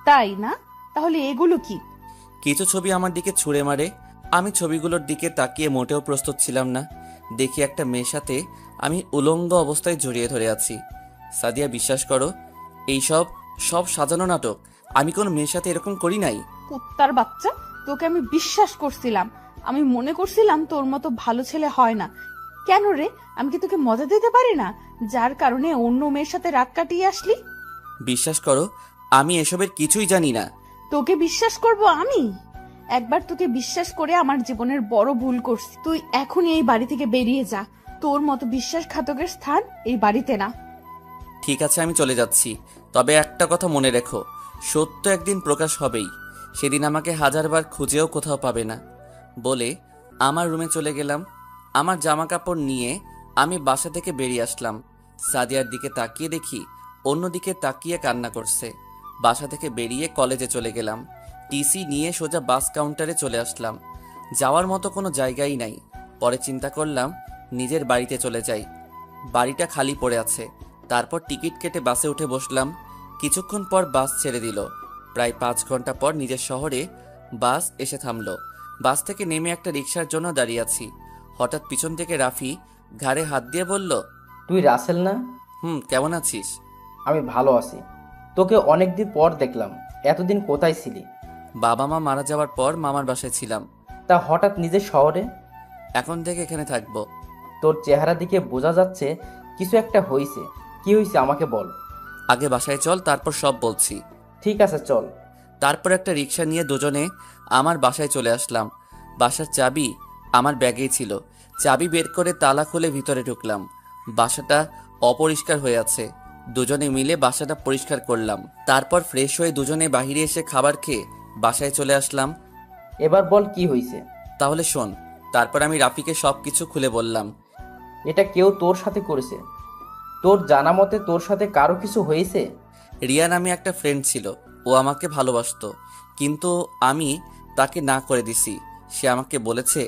তাই না? তাহলে এগুলো কি? কিছু ছবি আমার দিকে ছুঁড়ে মারে। আমি ছবিগুলোর দিকে তাকিয়ে মোটেও প্রস্তুত ছিলাম না। দেখি একটা মেয়ের সাথে আমি উলঙ্গ অবস্থায় জড়িয়ে ধরে আছি। সাদিয়া, বিশ্বাস করো, এইসব সব সাজানো নাটক। আমি কোনো মেয়ের সাথে এরকম করি নাই। কুত্তার বাচ্চা, তোকে আমি বিশ্বাস করছিলাম। আমি মনে করছিলাম তোর মতো ভালো ছেলে হয় না। কেন রে, আমি কি তোকে মজা দিতে পারি না, যার কারণে অন্য মেয়ের সাথে রাত কাটিয়ে আসলি? বিশ্বাস করো, আমি এসবের কিছুই জানি না। তোকে বিশ্বাস করব আমি? একবার তোকে বিশ্বাস করে আমার জীবনের বড় ভুল করছি। তুই এখনই এই বাড়ি থেকে বেরিয়ে যা। তোর মতো বিশ্বাসঘাতকের স্থান এই বাড়িতে না। ঠিক আছে, আমি চলে যাচ্ছি। তবে একটা কথা মনে রেখো, সত্য একদিন প্রকাশ হবেই। সেদিন আমাকে 1000বার খুঁজেও কোথাও পাবে না। বলে আমার রুমে চলে গেলাম। আমার জামা কাপড় নিয়ে আমি বাসা থেকে বেরিয়ে আসলাম। সাদিয়ার দিকে তাকিয়ে দেখি অন্যদিকে তাকিয়ে কান্না করছে। বাসা থেকে বেরিয়ে কলেজে চলে গেলাম। টিসি নিয়ে সোজা বাস কাউন্টারে চলে আসলাম। যাওয়ার মতো কোনো জায়গাই নাই। পরে চিন্তা করলাম নিজের বাড়িতে চলে যাই। বাড়িটা খালি পড়ে আছে। তারপর টিকিট কেটে বাসে উঠে বসলাম। কিছুক্ষণ পর বাস ছেড়ে দিল। প্রায় 5 ঘন্টা পর নিজের শহরে বাস এসে থামলো। বাস থেকে নেমে একটা রিকশার জন্য দাঁড়িয়ে আছি। হঠাৎ পিছন থেকে রাফি ঘাড়ে হাত দিয়ে বলল, তুই রাসেল না? কেমন আছিস? আমি ভালো আছি। তোকে অনেকদিন পর দেখলাম। এতদিন কোথায় ছিলি? বাবা মা মারা যাওয়ার পর মামার বাসায় ছিলাম। তা হঠাৎ নিজের শহরে? এখন থেকে এখানে থাকবো। তোর চেহারা দিকে বোঝা যাচ্ছে কিছু একটা হয়েছে। কি হয়েছে আমাকে বল। আগে বাসায় চল, তারপর সব বলছি। ঠিক আছে, চল। তারপর একটা রিকশা নিয়ে দুজনে আমার বাসায় চলে আসলাম। বাসার চাবি আমার ব্যাগেই ছিল। চাবি বের করে তালা খুলে ভিতরে ঢুকলাম। বাসাটা অপরিষ্কার হয়ে আছে। দুজনে মিলে বাসাটা পরিষ্কার করলাম। তারপর ফ্রেশ হয়ে দুজনে বাহিরে এসে খাবার খেয়ে বাসায় চলে আসলাম। এবার বল কি হয়েছে। তাহলে শোন। তারপর আমি রাফিকে সবকিছু খুলে বললাম। এটা কেউ তোর সাথে করেছে? তোর জানা মতে তোর সাথে কারো কিছু হয়েছে? রিয়া নামে একটা ফ্রেন্ড ছিল। ও আমাকে ভালোবাসতো, কিন্তু আমি তাকে না করে দিছি। সে আমাকে বলেছে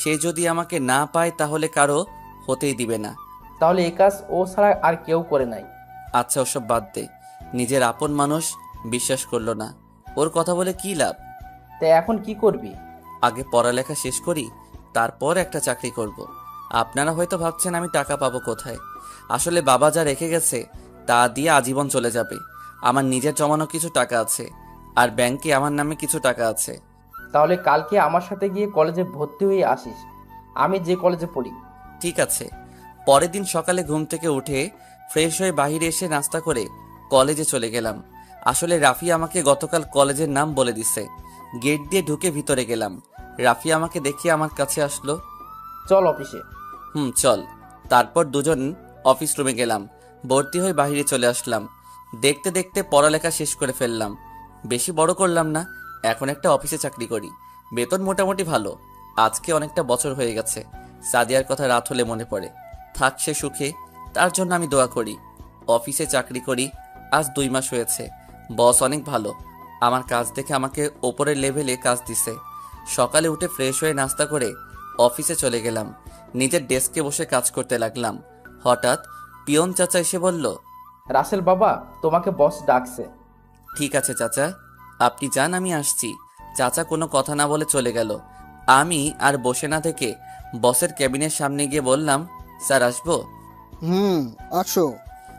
সে যদি আমাকে না পায় তাহলে কারো হতেই দিবে না। তাহলে এই কাজ ও ছাড়া আর কেউ করে নাই। আচ্ছা ওসব বাদ দে, নিজের আপন মানুষ বিশ্বাস করলো না, ওর কথা বলে কি লাভ? তাই এখন কি করবি? আগে পড়ালেখা শেষ করি, তারপর একটা চাকরি করব। আপনারা হয়তো ভাবছেন আমি টাকা পাবো কোথায়। আসলে বাবা যা রেখে গেছে তা দিয়ে আজীবন চলে যাবে। আমার নিজের জমানো কিছু টাকা আছে, আর ব্যাংকে আমার নামে কিছু টাকা আছে। তাহলে কালকে আমার সাথে গিয়ে কলেজে ভর্তি হয়ে আসিস, আমি যে কলেজে পড়ি। ঠিক আছে। পরের দিন সকালে ঘুম থেকে উঠে ফ্রেশ হয়ে বাইরে এসে নাস্তা করে কলেজে চলে গেলাম। আসলে রাফি আমাকে গতকাল কলেজের নাম বলে দিছে। গেট দিয়ে ঢুকে ভিতরে গেলাম। রাফি আমাকে দেখে আমার কাছে আসলো। চল অফিসে। চল। তারপর দুজন অফিস রুমে গেলাম। ভর্তি হয়ে বাইরে চলে আসলাম। দেখতে দেখতে পড়ালেখা শেষ করে ফেললাম। বেশি বড় করলাম না, এখন একটা অফিসে চাকরি করি। বেতন মোটামুটি ভালো। আজকে অনেকটা বছর হয়ে গেছে। সাদিয়ার কথা রাত হলে মনে পড়ে। থাক সে সুখে, তার জন্য আমি দোয়া করি। অফিসে চাকরি করি আজ 2 মাস হয়েছে। বস অনেক ভালো, আমার কাজ দেখে আমাকে ওপরের লেভেলে কাজ দিছে। সকালে উঠে ফ্রেশ হয়ে নাস্তা করে অফিসে চলে গেলাম। নিজের ডেস্কে বসে কাজ করতে লাগলাম। হঠাৎ পিয়ন চাচা এসে বলল, রাসেল বাবা, তোমাকে বস ডাকছে। ঠিক আছে চাচা, আপনি যান, আমি আসছি। চাচা কোনো কথা না বলে চলে গেল। আমি আর বসে না থেকে বসের কেবিনের সামনে গিয়ে বললাম, স্যার আসবো? আসো।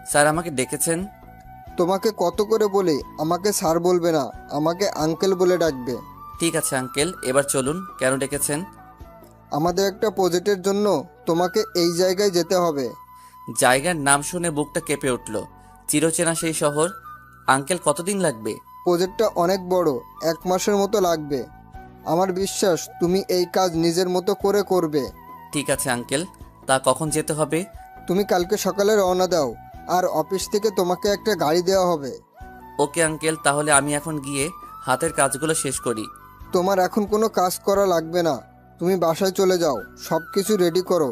স্যার আমাকে ডেকেছেন? তোমাকে কত করে বলি আমাকে স্যার বলবে না, আমাকে আঙ্কেল বলে ডাকবে। ঠিক আছে আঙ্কেল, এবার চলুন। কেন ডেকেছেন? আমাদের একটা প্রজেক্টের জন্য তোমাকে এই জায়গায় যেতে হবে। জায়গার নাম শুনে বুকটা কেঁপে উঠল। চিরচেনা সেই শহর। আঙ্কেল কতদিন লাগবে? প্রজেক্টটা অনেক বড়, 1 মাসের মতো লাগবে। আমার বিশ্বাস তুমি এই কাজ নিজের মতো করে করবে। ঠিক আছে আঙ্কেল, তা কখন যেতে হবে? তুমি কালকে সকালে রওনা দাও, আর অফিস থেকে তোমাকে একটা গাড়ি দেওয়া হবে। ওকে আঙ্কেল, তাহলে আমি এখন গিয়ে হাতের কাজগুলো শেষ করি। তোমার এখন কোনো কাজ করা লাগবে না, তুমি বাসায় চলে যাও, সব কিছু রেডি করো।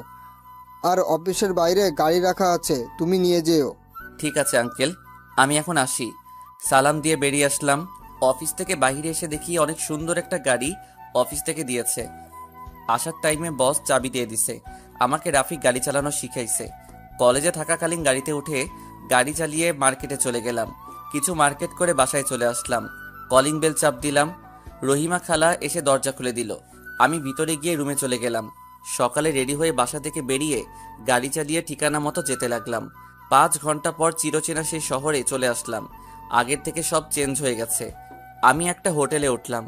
আর অফিসের বাইরে গাড়ি রাখা আছে, তুমি নিয়ে যেও। ঠিক আছে আঙ্কেল, আমি এখন আসি। সালাম দিয়ে বেরিয়ে আসলাম। অফিস থেকে বাইরে এসে দেখি অনেক সুন্দর একটা গাড়ি অফিস থেকে দিয়েছে। আসার টাইমে বস চাবি দিয়ে দিছে। আমাকে রাফি গাড়ি চালানো শিখাইছে। কলেজে থাকাকালীন গাড়িতে উঠে গাড়ি চালিয়ে মার্কেটে চলে গেলাম। কিছু মার্কেট করে বাসায় চলে আসলাম। কলিং বেল চাপ দিলাম। রহিমা খালা এসে দরজা খুলে দিল। আমি ভিতরে গিয়ে রুমে চলে গেলাম। সকালে রেডি হয়ে বাসা থেকে বেরিয়ে গাড়ি চালিয়ে ঠিকানা মতো যেতে লাগলাম। 5 ঘন্টা পর চিরচেনা সেই শহরে চলে আসলাম। আগের থেকে সব চেঞ্জ হয়ে গেছে। আমি একটা হোটেলে উঠলাম।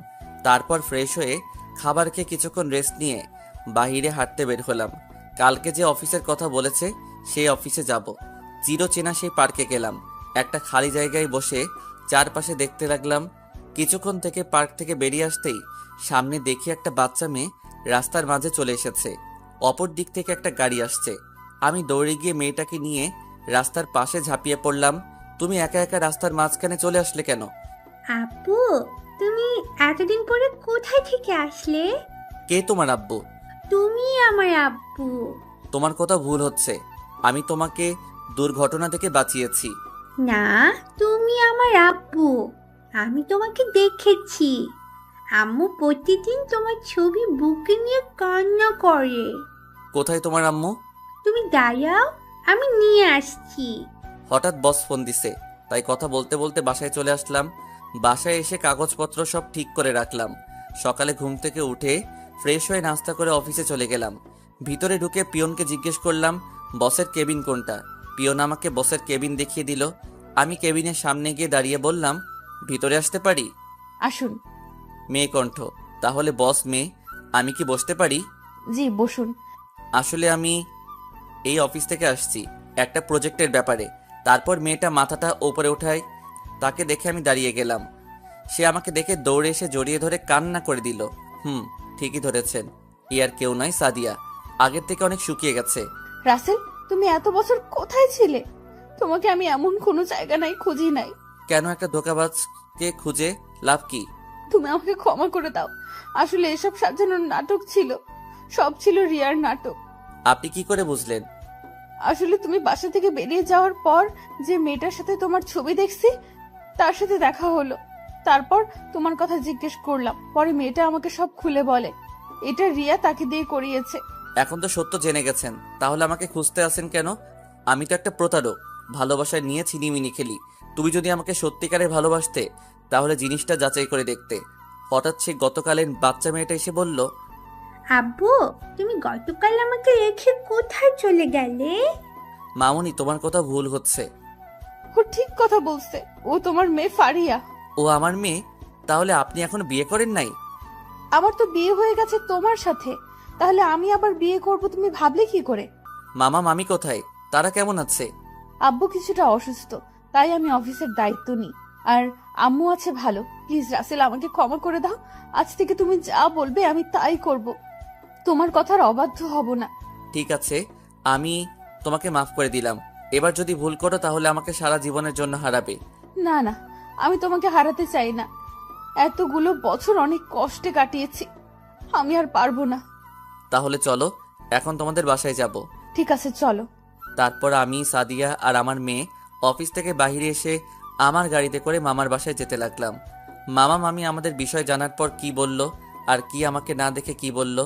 তারপর ফ্রেশ হয়ে খাবার খেয়ে কিছুক্ষণ রেস্ট নিয়ে বাইরে হাঁটতে বের হলাম। কালকে যে অফিসের কথা বলেছে সেই অফিসে যাব। চিরচেনা সেই পার্কে গেলাম। একটা খালি জায়গায় বসে চারপাশে দেখতে লাগলাম। কিছুক্ষণ থেকে পার্ক থেকে বেরিয়ে আসতেই সামনে দেখি একটা বাচ্চা মেয়ে রাস্তার মাঝে চলে এসেছে। অপর দিক থেকে একটা গাড়ি আসছে। আমি দৌড়ে গিয়ে মেয়েটাকে নিয়ে রাস্তার পাশে ঝাঁপিয়ে পড়লাম। তুমি একা একা রাস্তার মাঝখানে চলে আসলে কেন? আপু, তুমি এতদিন পরে কোথায় থেকে আসলে? কে তোমার আব্বু? তুমি আমার আব্বু। তোমার কথা ভুল হচ্ছে। আমি তোমাকে দুর্ঘটনা থেকে বাঁচিয়েছি। না, তুমি আমার আব্বু। আমি তোমাকে দেখেছি। আম্মু প্রতিদিন তোমার ছবি বুকে নিয়ে কান্না করে। কোথায় তোমার আম্মু? তুমি দাঁড়াও, আমি নিয়ে আসছি। হঠাৎ বস ফোন দিছে, তাই কথা বলতে বলতে বাসায় চলে আসলাম। বাসায় এসে কাগজপত্র সব ঠিক করে রাখলাম। সকালে ঘুম থেকে উঠে ফ্রেশ হয়ে নাস্তা করে অফিসে চলে গেলাম। ভিতরে ঢুকে পিয়নকে জিজ্ঞেস করলাম বসের কেবিন কোনটা। পিয়ন আমাকে বসের কেবিন দেখিয়ে দিল। আমি কেবিনের সামনে গিয়ে দাঁড়িয়ে বললাম, ভিতরে আসতে পারি? আসুন। মেয়ে কণ্ঠ, তাহলে বস মেয়ে, আমি কি বসতে পারি? জি বসুন। আসলে আমি এই অফিস থেকে আসছি একটা প্রজেক্টের ব্যাপারে। তারপর মেয়েটা মাথাটা ওপরে ওঠায়, তাকে দেখে আমি দাঁড়িয়ে গেলাম। সে আমাকে দেখে দৌড়ে এসে জড়িয়ে ধরে কান্না করে দিল। ঠিকই ধরেছেন, ই আর কেউ নয়, সাদিয়া। আগের থেকে অনেক শুকিয়ে গেছে। রাসেল, তুমি এত বছর কোথায় ছিলে? তোমাকে আমি এমন কোনো জায়গা নাই খুঁজি নাই। কেন? একটা ধোঁকাবাজকে খুঁজে লাভ কি? তুমি আমাকে ক্ষমা করে দাও। আসলে এসব সাজানোর নাটক ছিল, সব ছিল রিয়ার নাটক। আপনি কি করে বুঝলেন? আসলে তুমি বাসা থেকে বেরিয়ে যাওয়ার পর যে মেয়েটার সাথে তোমার ছবি দেখছি, তার সাথে দেখা হলো। তারপর তোমার কথা জিজ্ঞেস করলাম, পরে মেয়েটা আমাকে সব খুলে বলে এটা রিয়া তাকে দিয়ে করিয়েছে। এখন তো সত্য জেনে গেছেন, তাহলে আমাকে খুঁজতে আসেন কেন? আমি তো একটা প্রতারক, ভালোবাসায় নিয়ে ছিনিমিনি খেলি। তুমি যদি আমাকে সত্যিকারের ভালোবাসতে তাহলে জিনিসটা যাচাই করে দেখতে। হঠাৎ সে গতকালের বাচ্চা মেয়েটা এসে বলল, আব্বু, তুমি গতকাল আমাকে রেখে কোথায় চলে গেলে? মামুনি তোমার কথা ভুল হচ্ছে। ও ঠিক কথা বলছে, ও তোমার মেয়ে ফারিয়া। ও আমার মেয়ে? তাহলে আপনি এখন বিয়ে করেন নাই? আমার তো বিয়ে হয়ে গেছে তোমার সাথে, তাহলে আমি আবার বিয়ে করব তুমি ভাবলে কি করে? মামা মামি কোথায়? তারা কেমন আছে? আব্বু কিছুটা অসুস্থ, তাই আমি অফিসের দায়িত্ব নিই। আর আম্মু আছে ভালো। প্লিজ রাসেল, আমাকে ক্ষমা করে দাও। আজ থেকে তুমি যা বলবে আমি তাই করব, তোমার কথার অবাধ্য হব না। ঠিক আছে, আমি তোমাকে মাফ করে দিলাম। এবার যদি ভুল করো তাহলে আমাকে সারা জীবনের জন্য হারাবে। না না, আমি তোমাকে হারাতে চাই না। এতগুলো বছর অনেক কষ্টে কাটিয়েছি, আমি আর পারবো না। তাহলে চলো, এখন তোমাদের বাসায় যাব। ঠিক আছে চলো। তারপর আমি, সাদিয়া আর আমার মেয়ে অফিস থেকে বাইরে এসে আমার গাড়িতে করে মামার বাসায় যেতে লাগলাম। মামা মামি আমাদের বিষয় জানার পর কি বলল আর কি আমাকে না দেখে কি বলল।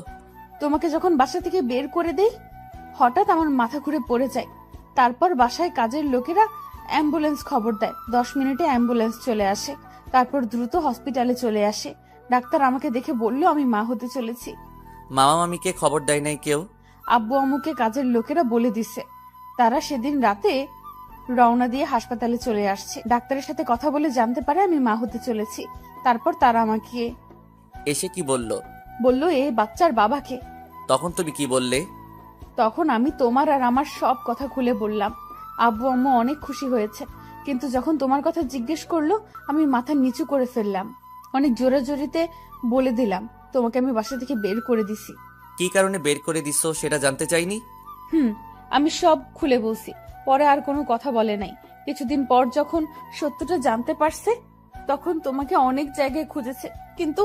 তোমাকে যখন বাসা থেকে বের করে দেই, হঠাৎ আমার মাথা ঘুরে পড়ে যায়। তারপর বাসায় কাজের লোকেরা অ্যাম্বুলেন্স খবর দেয়, 10 মিনিটে অ্যাম্বুলেন্স চলে আসে। তারপর দ্রুত হসপিটালে চলে আসে। ডাক্তার আমাকে দেখে বলল আমি মা হতে চলেছি। মামা মামিকে খবর দেয় নাই কেউ? আব্বু আম্মুকে কাজের লোকেরা বলে দিছে। তারা সেদিন রাতে রওনা দিয়ে হাসপাতালে চলে আসছে। ডাক্তারের সাথে কথা বলে জানতে পারে আমি মা হতে চলেছি। তারপর তারা আমাকে এসে কি বলল? বলল এই বাচ্চার বাবাকে। তখন তুমি কি বললে? তখন আমি তোমার আর আমার সব কথা খুলে বললাম। আব্বু আম্মু অনেক খুশি হয়েছে, কিন্তু যখন তোমার কথা জিজ্ঞেস করলো আমি মাথা নিচু করে ফেললাম। অনেক জোরাজোরিতে বলে দিলাম তোমাকে আমি বাসা থেকে বের করে দিছি। কি কারণে বের করে দিছো সেটা জানতে চাইনি? আমি সব খুলে বলছি। পরে আর কোনো কথা বলে নাই। কিছুদিন পর যখন সত্যটা জানতে পারছে, তখন তোমাকে অনেক জায়গায় খুঁজেছে, কিন্তু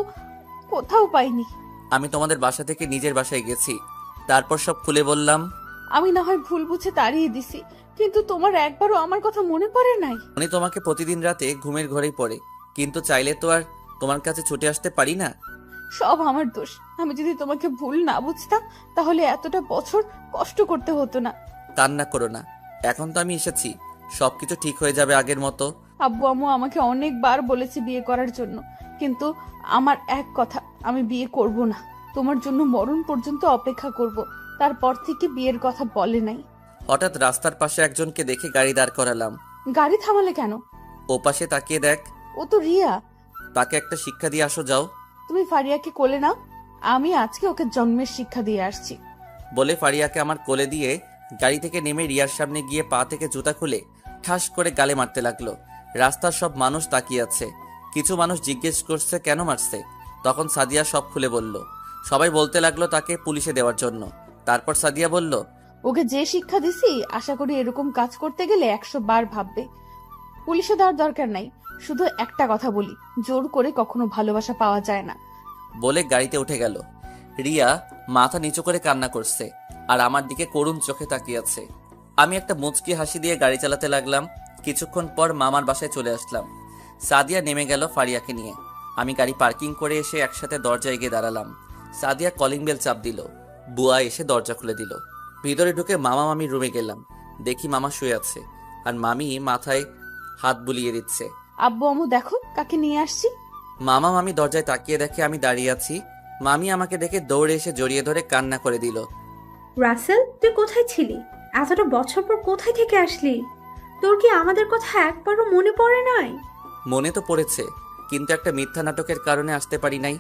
কোথাও পাইনি। আমি তোমাদের বাসা থেকে নিজের বাসায় গেছি, তারপর সব খুলে বললাম। আমি না হয় ভুল বুঝে তাড়িয়ে দিছি, কিন্তু তোমার একবারও আমার কথা মনে পড়ে নাই। উনি তোমাকে প্রতিদিন রাতে ঘুমের ঘরেই পড়ে, কিন্তু চাইলে তো আর তোমার কাছে ছুটে আসতে পারি না। সব আমার দোষ। আমি যদি তোমাকে ভুল না বুঝতাম তাহলে এতটা বছর কষ্ট করতে হতো না। কান্না করো না, এখন তো আমি এসেছি, সবকিছু ঠিক হয়ে যাবে আগের মতো। আব্বু আম্মু আমাকে অনেকবার বলেছে বিয়ে করার জন্য, কিন্তু আমার এক কথা, আমি বিয়ে করব না। তোমার জন্য মরণ পর্যন্ত অপেক্ষা করব। তারপর থেকে বিয়ের কথা বলে নাই। হঠাৎ রাস্তার পাশে একজনকে দেখে গাড়ি দাঁড় করালাম। গাড়ি থামালে কেন? ও পাশে তাকিয়ে দেখ। ও তো রিয়া। তাকে একটা শিক্ষা দিয়ে আসো, যাও। তুমি ফারিয়াকে কোলে নাও, আমি আজকে ওকে জন্মের শিক্ষা দিয়ে আসছি। বলে ফারিয়াকে আমার কোলে দিয়ে গাড়ি থেকে নেমে রিয়ার সামনে গিয়ে পা থেকে জুতা খুলে ঠাস করে গালে মারতে লাগলো। রাস্তার সব মানুষ তাকিয়ে আছে। কিছু মানুষ জিজ্ঞেস করছে কেন মারছে। তখন সাদিয়া সব খুলে বলল। সবাই বলতে লাগলো তাকে পুলিশে দেওয়ার জন্য। তারপর সাদিয়া বলল, ওকে যে শিক্ষা দিছি, আশা করি এরকম কাজ করতে গেলে 100 বার ভাববে। পুলিশে দেওয়ার দরকার নাই। শুধু একটা কথা বলি, জোর করে কখনো ভালোবাসা পাওয়া যায় না। বলে গাড়িতে উঠে গেল। রিয়া মাথা নিচু করে কান্না করছে আর আমার দিকে করুণ চোখে তাকিয়ে আছে। আমি একটা মুচকি হাসি দিয়ে গাড়ি চালাতে লাগলাম। কিছুক্ষণ পর মামার বাসায় চলে আসলাম। সাদিয়া নেমে গেল ফারিয়াকে নিয়ে। আমি গাড়ি পার্কিং করে এসে একসাথে দরজায় গিয়ে দাঁড়ালাম। সাদিয়া কলিং বেল চাপ দিল। বুয়া এসে দরজা খুলে দিল। ভিতরে ঢুকে মামা মামির রুমে গেলাম। দেখি মামা শুয়ে আছে আর মামি মাথায় হাত বুলিয়ে দিচ্ছে। আব্বু আম্মু দেখো কাকে নিয়ে আসছি। মামা মামি দরজায় তাকিয়ে দেখে আমি দাঁড়িয়ে আছি। মামি আমাকে দেখে দৌড়ে এসে জড়িয়ে ধরে কান্না করে দিল। রাসেল, তুই কোথায় ছিলি? এতটা বছর পর কোথায় থেকে আসলি? তোর কি আমাদের কথা একবারও মনে পড়ে নাই? মনে তো পড়েছে, কিন্তু একটা মিথ্যা নাটকের কারণে আসতে পারি নাই।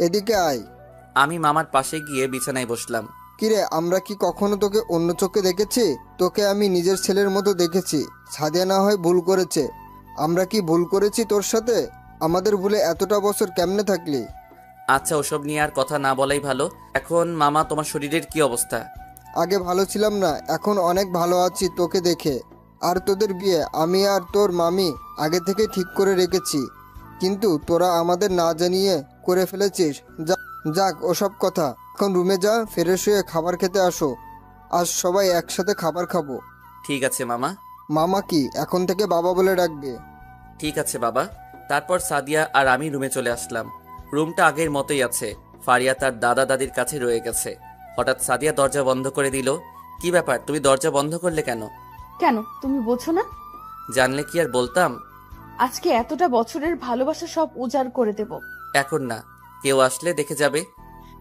এদিকে আয়। আমি মামার পাশে গিয়ে বিছানায় বসলাম। কিরে, আমরা কি কখনো তোকে অন্য চোখে দেখেছি? তোকে আমি নিজের ছেলের মতো দেখেছি। সাদিয়া না হয় ভুল করেছে, আমরা কি ভুল করেছি তোর সাথে? আমাদের ভুলে এতটা বছর কেমনে থাকলি? আচ্ছা, ওসব নিয়ে আর কথা না বলাই ভালো। এখন মামা, তোমার শরীরের কি অবস্থা? আগে ভালো ছিলাম না, এখন অনেক ভালো আছি তোকে দেখে। আর তোদের বিয়ে আমি আর তোর মামি আগে থেকে ঠিক করে রেখেছি, কিন্তু তোরা আমাদের না জানিয়ে করে ফেলেছিস। যাক ওসব কথা, এখন রুমে যা, ফ্রেশ হয়ে খাবার খেতে আসো। আজ সবাই একসাথে খাবার খাবো। ঠিক আছে মামা। মামা কি এখন থেকে বাবা বলে ডাকবে? ঠিক আছে বাবা। তারপর সাদিয়া আর আমি রুমে চলে আসলাম। রুমটা আগের মতোই আছে। ফারিয়া তার দাদা দাদির কাছে রয়ে গেছে। হঠাৎ সাদিয়া দরজা বন্ধ করে দিল। কি ব্যাপার, তুমি দরজা বন্ধ করলে কেন? কেন তুমি বোঝো না? জানলে কি আর বলতাম। আজকে এতটা বছরের ভালোবাসা সব উজাড় করে দেব। এখন না, কেউ আসলে দেখে যাবে।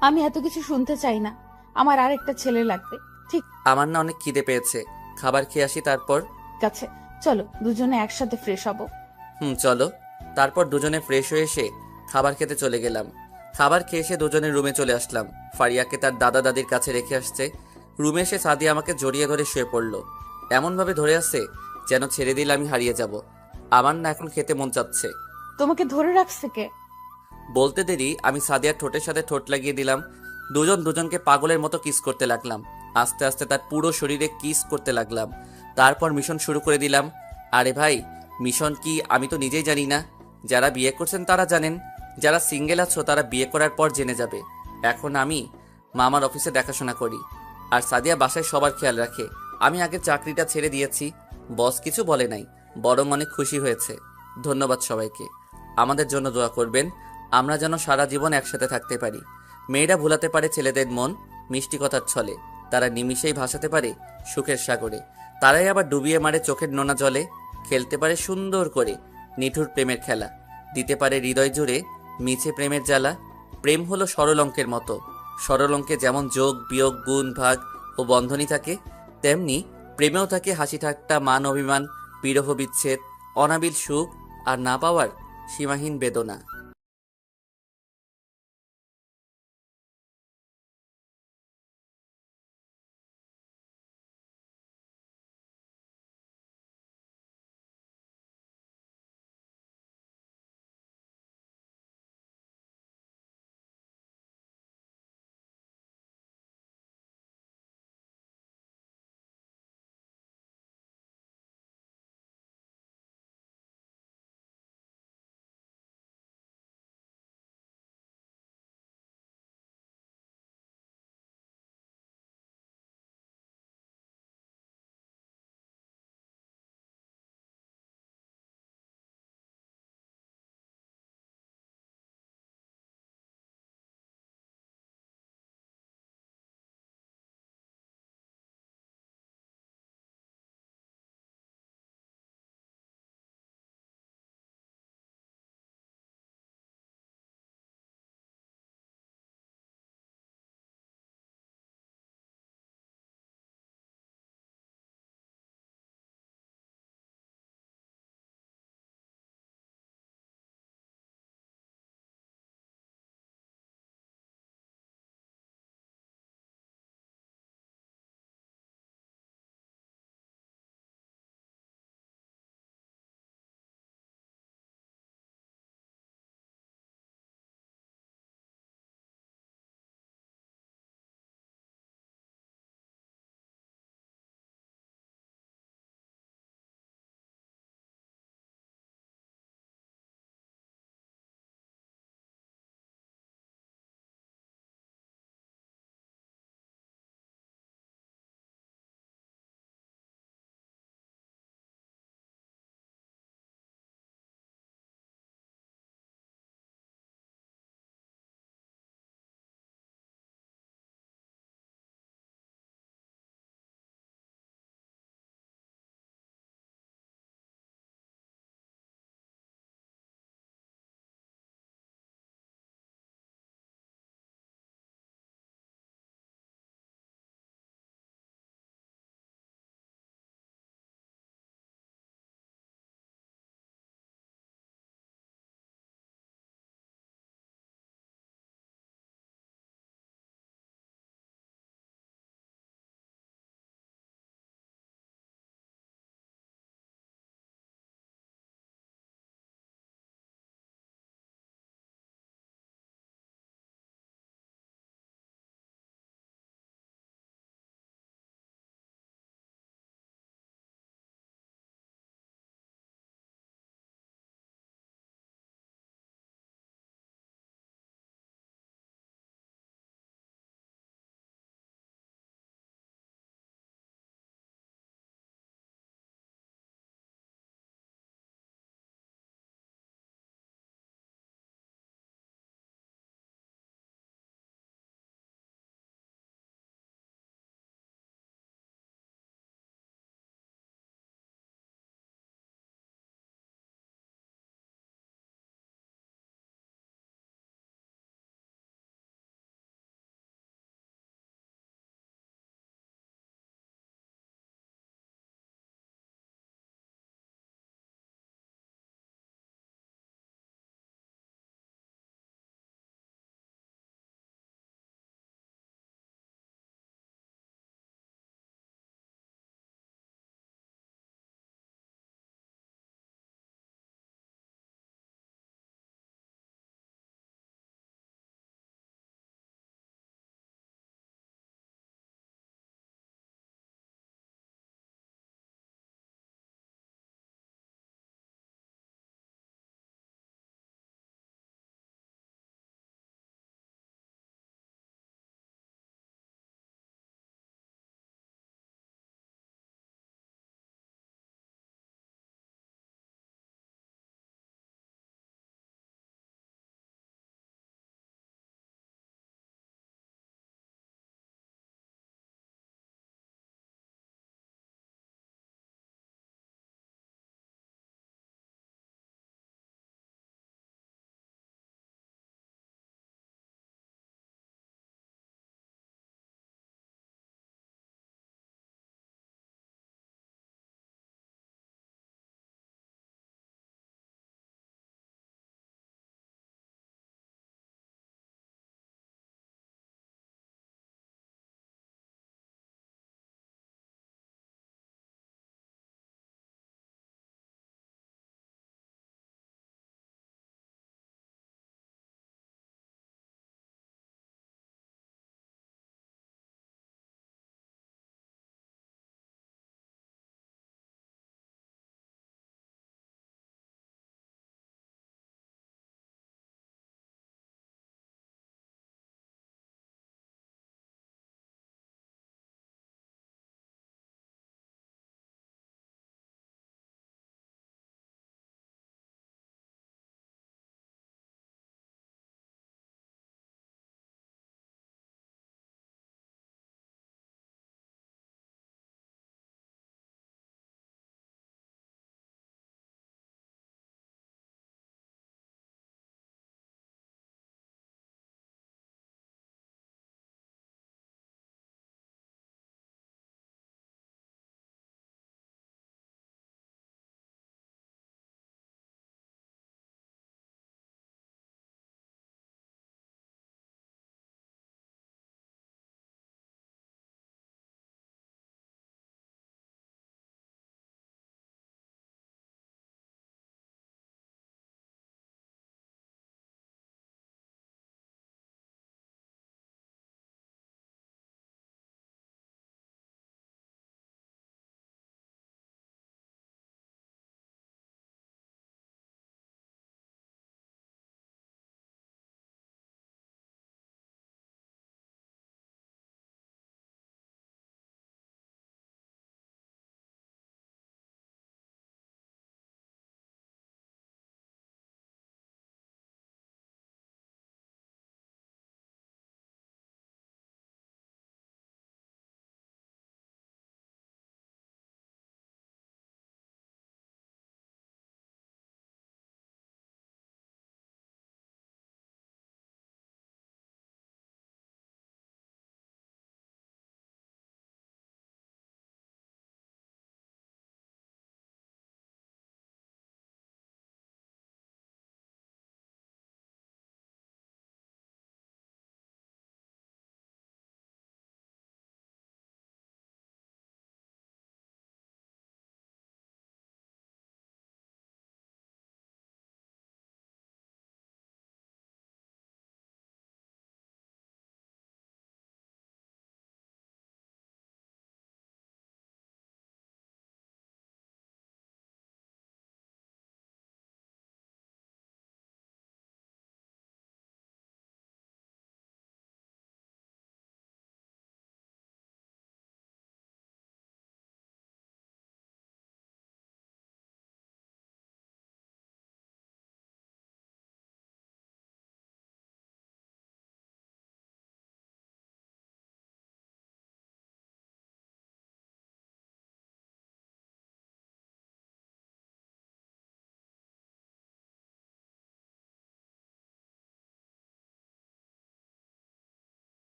আমি এত কিছু শুনতে চাই না। আমার আরেকটা ছেলে লাগবে। ঠিক আমার না অনেক খিদে পেয়েছে, খাবার খেয়ে আসি তারপর। আছে, চলো দুজনে একসাথে ফ্রেশ হব। চলো। তারপর দুজনে ফ্রেশ হয়ে এসে খাবার খেতে চলে গেলাম। খাবার খেয়ে এসে দুজনে রুমে চলে আসলাম। ফারিয়াকে তার দাদা দাদির কাছে রেখে আসছে। রুমে এসে সাদিয়া আমাকে জড়িয়ে ধরে শুয়ে পড়লো। এমনভাবে ধরে আসছে যেন ছেড়ে দিলে আমি হারিয়ে যাব। আমার না এখন খেতে মন চাচ্ছে। তোমাকে ধরে রাখছে কে? বলতে দেরি আমি সাদিয়ার ঠোঁটের সাথে ঠোঁট লাগিয়ে দিলাম। দুজন দুজনকে পাগলের মতো কিস করতে লাগলাম। আস্তে আস্তে তার পুরো শরীরে কিস করতে লাগলাম। তারপর মিশন শুরু করে দিলাম। আরে ভাই, মিশন কি আমি তো নিজেই জানি না। যারা বিয়ে করছেন তারা জানেন, যারা সিঙ্গেল আছো তারা বিয়ে করার পর জেনে যাবে। এখন আমি মামার অফিসে দেখাশোনা করি, আর সাদিয়া বাসায় সবার খেয়াল রাখে। আমি আগে চাকরিটা ছেড়ে দিয়েছি, বস কিছু বলে নাই, বরং অনেক খুশি হয়েছে। ধন্যবাদ সবাইকে। আমাদের জন্য দোয়া করবেন, আমরা যেন সারা জীবন একসাথে থাকতে পারি। মেয়েরা ভুলাতে পারে ছেলেদের মন মিষ্টি কথার ছলে, তারা নিমিষেই ভাসাতে পারে সুখের সাগরে, তারাই আবার ডুবিয়ে মারে চোখের নোনা জলে। খেলতে পারে সুন্দর করে নিঠুর প্রেমের খেলা, দিতে পারে হৃদয় জুড়ে মিছে প্রেমের জ্বালা। প্রেম হলো সরল অঙ্কের মতো, সরল অঙ্কে যেমন যোগ বিয়োগ গুণ ভাগ ও বন্ধনী থাকে, তেমনি প্রেমেও থাকে হাসি ঠাট্টা মান অভিমান বিরহ বিচ্ছেদ অনাবিল সুখ আর না পাওয়ার সীমাহীন বেদনা।